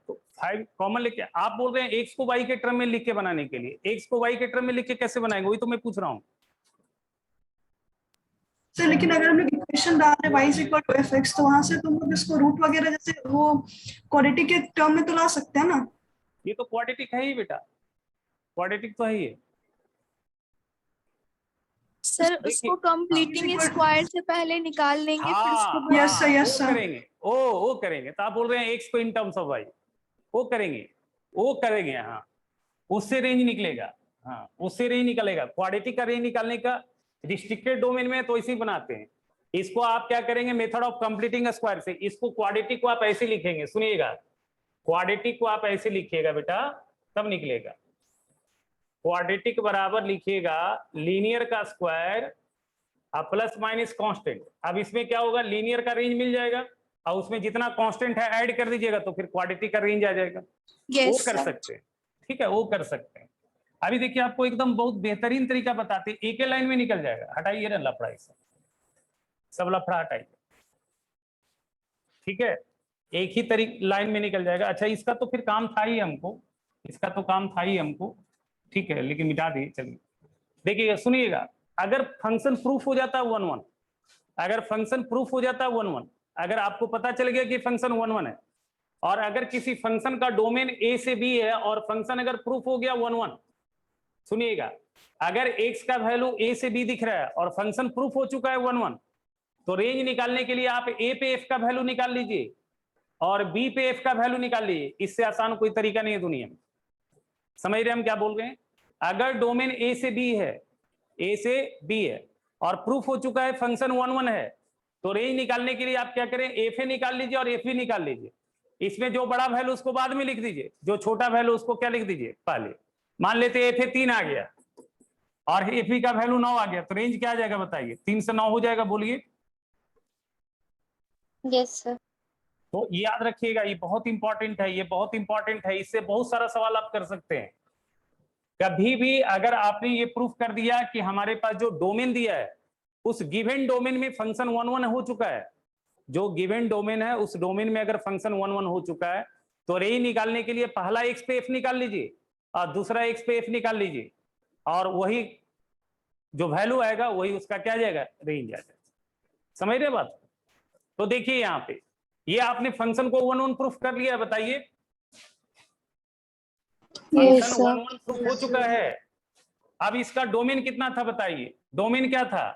तो 5 कॉमन लेके, आप बोल रहे हैं x को y के टर्म में लिख के बनाने के लिए, x को y के टर्म में लिख के कैसे बनाएंगे, वही तो मैं पूछ रहा हूँ। सर लेकिन अगर हम लोग इक्वेशन डाल रहे y = fx, तो वहां से तुम लोग इसको रूट वगैरह जैसे वो क्वाड्रेटिक के टर्म में तो ला सकते हैं ना। ये तो क्वाड्रेटिक है ही बेटा, क्वाड्रेटिक तो है ही है। सर उसको कंप्लीटिंग स्क्वायर से पहले निकाल लेंगे, फिर उसके बाद यस सर यस सर करेंगे, वो करेंगे। तो आप बोल रहे हैं x को इन टर्म्स ऑफ y, वो करेंगे, हाँ उससे रेंज निकलेगा, हाँ उससे रेंज निकलेगा। क्वाड्रेटिक का रेंज निकालने का रिस्ट्रिक्टेड डोमेन में तो इसी बनाते हैं। इसको आप क्या करेंगे, मेथड ऑफ कंप्लीटिंग स्क्वायर से, इसको क्वाड्रेटिक को आप ऐसे लिखेंगे, सुनिएगा, क्वाड्रेटिक को आप ऐसे लिखिएगा बेटा, तब निकलेगा। क्वाड्रेटिक बराबर लिखिएगा लीनियर का स्क्वायर प्लस माइनस कांस्टेंट। अब इसमें क्या होगा, लीनियर का रेंज मिल जाएगा और उसमें जितना कांस्टेंट है ऐड कर दीजिएगा, तो फिर क्वाड्रेटिक का रेंज आ जाएगा। वो कर सकते हैं, ठीक है, वो कर सकते हैं। अभी देखिए आपको एकदम बहुत बेहतरीन तरीका बताते हैं, एक ही लाइन में निकल जाएगा। हटाइए ना लफड़ा, सब लफड़ा हटाइए, ठीक है। एक ही लाइन में निकल जाएगा। अच्छा इसका तो फिर काम था ही हमको, इसका तो काम था ही हमको, ठीक है, लेकिन मिटा दिए। चलिए देखिएगा, सुनिएगा, अगर फंक्शन प्रूफ हो जाता है 1 1, अगर फंक्शन प्रूफ हो जाता है 1 1, अगर आपको पता चल गया कि फंक्शन 1 1 है, और अगर किसी फंक्शन का डोमेन ए से बी है और फंक्शन अगर प्रूफ हो गया 1 1, सुनिएगा, अगर एक्स का वैल्यू ए से बी दिख रहा है और फंक्शन प्रूफ हो चुका है 1 1, तो रेंज निकालने के लिए आप ए पे एफ का वैल्यू निकाल लीजिए और बी पे एफ का वैल्यू निकाल लीजिए। इससे आसान कोई तरीका नहीं है दुनिया में। समझ रहे हम क्या बोल रहे हैं? अगर डोमेन ए से बी है, ए से बी है और प्रूफ हो चुका है फंक्शन 1 1 है, तो रेंज निकालने के लिए आप क्या करें, एफ ए निकाल लीजिए और एफ बी निकाल लीजिए। इसमें जो बड़ा वैल्यू उसको बाद में लिख दीजिए, जो छोटा वैल्यू उसको क्या लिख दीजिए पहले। मान लेते एफ ए 3 आ गया और एफ बी का वैल्यू 9 आ गया, तो रेंज क्या आ जाएगा बताइए? 3 से 9 हो जाएगा, बोलिए। Yes sir. तो ये याद रखिएगा, ये बहुत इंपॉर्टेंट है, ये बहुत इंपॉर्टेंट है। इससे बहुत सारा सवाल आप कर सकते हैं। कभी भी अगर आपने ये प्रूफ कर दिया कि हमारे पास जो डोमेन दिया है उस गिवन डोमेन में फंक्शन 1 1 हो चुका है, जो गिवन डोमेन है उस डोमेन में अगर फंक्शन 1 1 हो चुका है, तो रेंज निकालने के लिए पहला एक्स पे एफ निकाल लीजिए और दूसरा एक्स पे एफ निकाल लीजिए, और वही जो वैल्यू आएगा वही उसका क्या जाएगा, रेंज आ जाएगा। समझ रहे बात? तो देखिए यहाँ पे ये आपने फंक्शन को 1 1 प्रूफ कर लिया, बताइए। फंक्शन 1 1 प्रूफ हो चुका है। अब इसका डोमेन कितना था बताइए? डोमेन क्या था?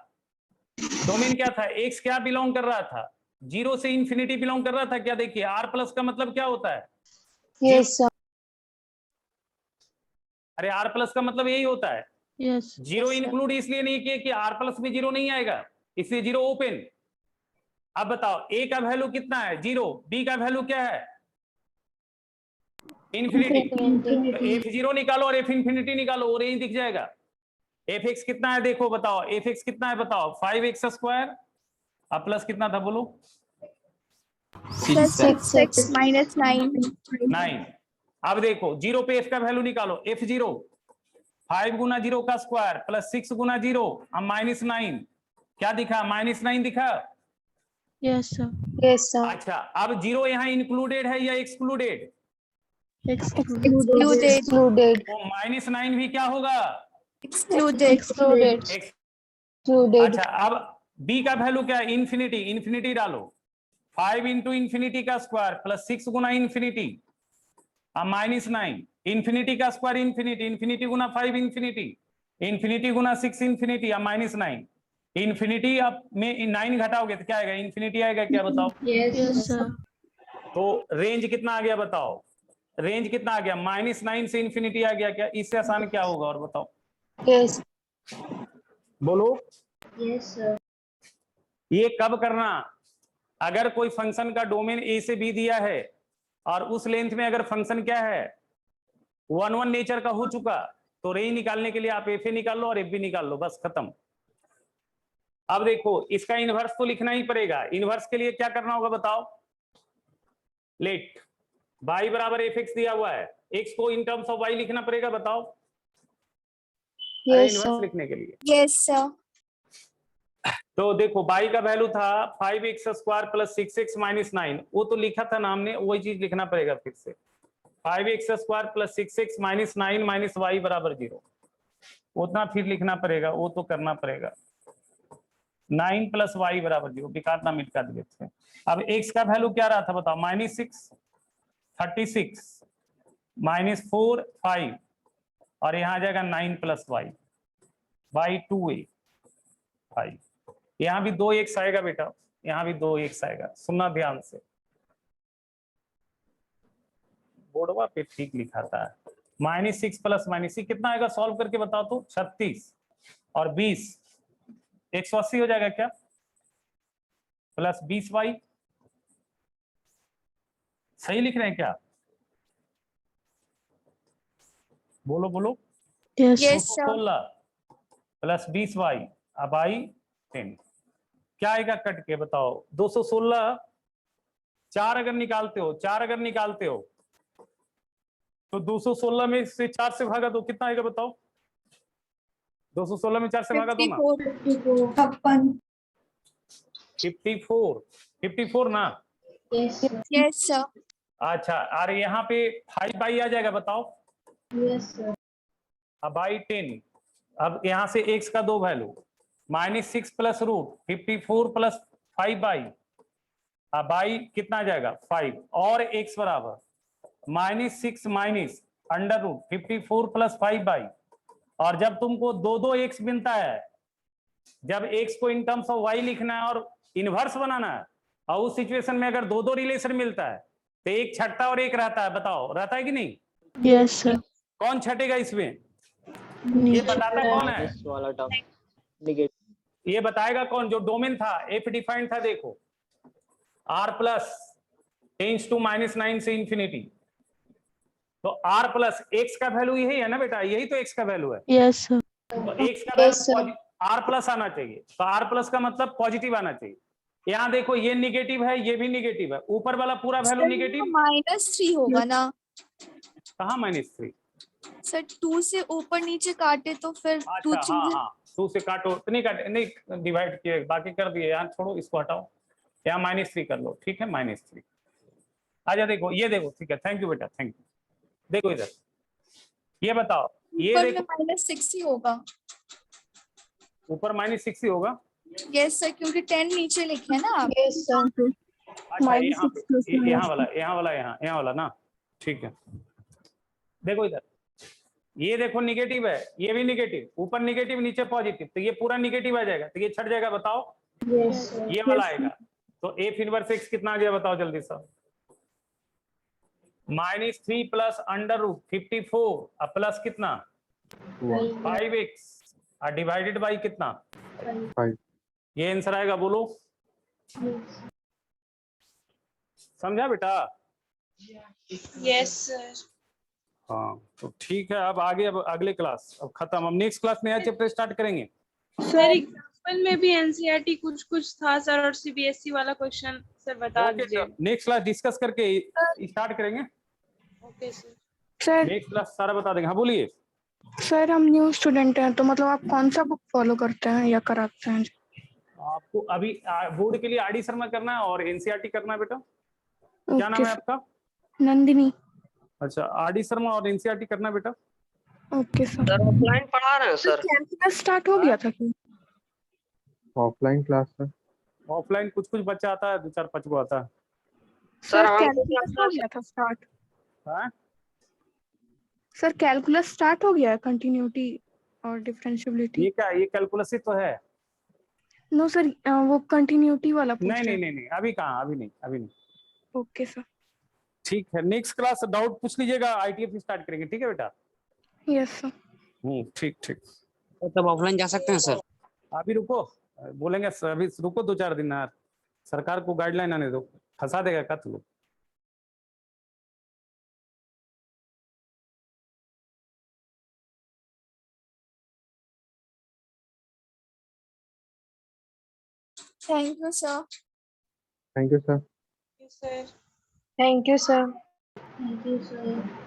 डोमेन क्या था? एक्स क्या बिलोंग कर रहा था? 0 से इंफिनिटी बिलोंग कर रहा था क्या? देखिए आर प्लस का मतलब क्या होता है? Yes sir. अरे आर प्लस का मतलब यही होता है। Yes. जीरो इंक्लूड इसलिए नहीं किया कि आर प्लस में 0 नहीं आएगा, इसलिए 0 ओपन। अब बताओ ए का वैल्यू कितना है? 0। बी का वैल्यू क्या है? इंफिनिटी। तो एफ 0 निकालो और एफ इंफिनिटी निकालो, वो रेंज दिख जाएगा। एफ एक्स कितना है देखो, बताओ एफ एक्स कितना है बताओ? 5x² अब प्लस कितना था बोलो? 6x minus 9. 9। अब देखो 0 पे एफ का वैल्यू निकालो, f0 5 गुना 0 का स्क्वायर प्लस 6 गुना 0 अब -9, क्या दिखा? -9 दिखा। Yes, sir. Yes sir. अच्छा अब 0 यहाँ इंक्लूडेड है या एक्सक्लूडेड? Excluded. एक्सक्लूडेड। तो -9 भी क्या होगा? Excluded. एक्सक्लूडेड। X। एक्सक्लूडेड। अच्छा अब b का वैल्यू क्या है? इंफिनिटी। इंफिनिटी डालो, 5 इंटू इंफिनिटी का स्क्वायर प्लस 6 गुना इंफिनिटी अब -9, इंफिनिटी का स्क्वायर इंफिनिटी, इंफिनिटी गुना 5 इंफिनिटी, इंफिनिटी गुना 6 इंफिनिटी अब -9, इंफिनिटी अब में 9 घटाओगे तो क्या आएगा? इंफिनिटी आएगा क्या बताओ? Yes, sir. तो रेंज कितना आ गया बताओ? रेंज कितना आ गया? -9 से इंफिनिटी आ गया क्या? इससे आसान क्या होगा और बताओ? यस। बोलो। Yes sir. ये कब करना? अगर कोई फंक्शन का डोमेन ए से बी दिया है और उस लेंथ में अगर फंक्शन क्या है 1 1 नेचर का हो चुका, तो रेंज निकालने के लिए आप एफ ए निकाल लो और एफ बी निकाल लो, बस खत्म। अब देखो इसका इनवर्स तो लिखना ही पड़ेगा। इनवर्स के लिए क्या करना होगा बताओ? लेट y बराबर एफ एक्स दिया हुआ है, x को इन टर्म्स ऑफ y लिखना पड़ेगा, बताओ। Yes inverse sir. लिखने के लिए Yes, sir. तो देखो y का वैल्यू था 5x² प्लस 6x माइनस 9, वो तो लिखा था ना हमने, वही चीज लिखना पड़ेगा फिर से। 5x² plus 6x minus 9 minus y बराबर 0, उतना फिर लिखना पड़ेगा, वो तो करना पड़ेगा। 9 प्लस y बराबर 0, बेकार ना मिट कर देते हैं। अब x का वैल्यू क्या रहा था बताओ? -6 36 -4 5 और यहाँ आ जाएगा 9 प्लस y 2a 5। यहाँ भी 2x आएगा बेटा, यहाँ भी 2x आएगा, सुनना ध्यान से, बोर्डवा पे ठीक लिखा था। -6 प्लस -6 कितना आएगा? सॉल्व करके बताओ तो। 36 और 20 180 हो जाएगा क्या? प्लस 20y, सही लिख रहे हैं क्या? बोलो बोलो। Yes. Yes, sir. 16 plus 20y अब आई 10, क्या आएगा कट के बताओ? 216 4 अगर निकालते हो, 4 अगर निकालते हो तो 216 में से 4 से भागा दो, कितना आएगा बताओ? 216 में 4 से भागा दो ना। 56 54 ना, यस सर। अच्छा, और यहाँ पे 5 आ जाएगा, बताओ। अब बाई 10, अब यहाँ से x का 2 वैल्यू, -6 प्लस रूट 54 प्लस 5 अब बाई कितना आ जाएगा 5, और x बराबर -6 माइनस अंडर रूट 54 प्लस 5 और जब तुमको दो x मिलता है, जब x को इन टर्म्स ऑफ y लिखना है और इनवर्स बनाना है, और उस सिचुएशन में अगर दो रिलेशन मिलता है तो एक छठता और एक रहता है, बताओ रहता है कि नहीं? Yes sir. कौन छटेगा इसमें? ये बताता कौन है? वाला टर्म ये बताएगा कौन? जो डोमेन था, एफ डिफाइंड था, देखो r प्लस टेंस टू -9 से इंफिनिटी, तो r प्लस x का वैल्यू यही है ना बेटा, यही तो x का वैल्यू है। Yes sir. तो x का वैल्यू r प्लस आना चाहिए, तो r प्लस का मतलब पॉजिटिव आना चाहिए। यहाँ देखो ये निगेटिव है, ये भी निगेटिव है, ऊपर वाला पूरा वैल्यू निगेटिव। -3 होगा ना कहाँ -3? सर? 2 से ऊपर नीचे काटे तो फिर अच्छा, हाँ 2 से काटो, नहीं काटे, नहीं डिवाइड किए, बाकी कर दिए, यहाँ छोड़ो, इसको हटाओ, यहाँ -3 कर लो, ठीक है, -3। आजा देखो, ये देखो, ठीक है, थैंक यू बेटा, थैंक यू। देखो इधर, ये बताओ, ये ऊपर देखो में -6 ही होगा। ऊपर -6 ही होगा। यस सर, क्योंकि 10 नीचे लिखे है ना आप। अच्छा, यहाँ वाला ना, ठीक है। देखो इधर, ये देखो निगेटिव है, ये भी निगेटिव, ऊपर निगेटिव नीचे पॉजिटिव, तो ये पूरा निगेटिव आ जाएगा, तो ये छट जाएगा, बताओ। ये वाला आएगा, तो एफ इनवर्स एक्स कितना आ गया, बताओ जल्दी से। -3 प्लस अंडर रूट 54 प्लस कितना 5x डिवाइडेड बाई कितना 5। ये आंसर आएगा, बोलो। समझा बेटा? Yes sir. हाँ, तो ठीक है, अब आगे, अब अगले क्लास अब खत्म, अब नेक्स्ट क्लास नया चैप्टर स्टार्ट करेंगे। सर एग्जाम्पल में भी एनसीईआरटी कुछ था सर, और सीबीएसई वाला क्वेश्चन सर बता दीजिए। नेक्स्ट क्लास डिस्कस करके स्टार्ट करेंगे। Okay sir. Sir next class सारा बता देंगे। हाँ बोलिए। सर हम न्यू स्टूडेंट हैं, तो मतलब आप कौन सा बुक फॉलो करते हैं या कराते हैं? आपको अभी बोर्ड के लिए आरडी शर्मा करना है और एनसीईआरटी करना है बेटा। क्या नाम है आपका? नंदिनी। अच्छा, आरडी शर्मा और एनसीईआरटी करना है बेटा। Okay sir. ऑफलाइन पढ़ा रहे हो सर? कैंपस स्टार्ट हो गया था क्या? ऑफलाइन क्लास है। ऑफलाइन कुछ बच्चा आता है, 2-4-5 को आता है। सर कैलकुलस हो गया था स्टार्ट? हाँ सर कैलकुलस स्टार्ट हो गया है, कंटिन्यूटी और डिफरेंशियबिलिटी। ये क्या, ये कैलकुलस ही तो है। नो सर, वो कंटिन्यूटी वाला पूछ रहे हैं। नहीं, अभी कहाँ, अभी नहीं। Okay sir. ठीक है, नेक्स्ट क्लास डाउट पूछ लीजिएगा, आईटीएफ स्टार्ट करेंगे, ठीक है बेटा। Yes sir. ठीक। तब ऑफलाइन जा सकते हैं सर? अभी रुको, बोलेंगे अभी रुको 2-4 दिन यार, सरकार को गाइडलाइन आने दो, फंसा देगा क्या तू लोग। Thank you sir. Thank you sir. Sir thank you sir. Thank you, sir.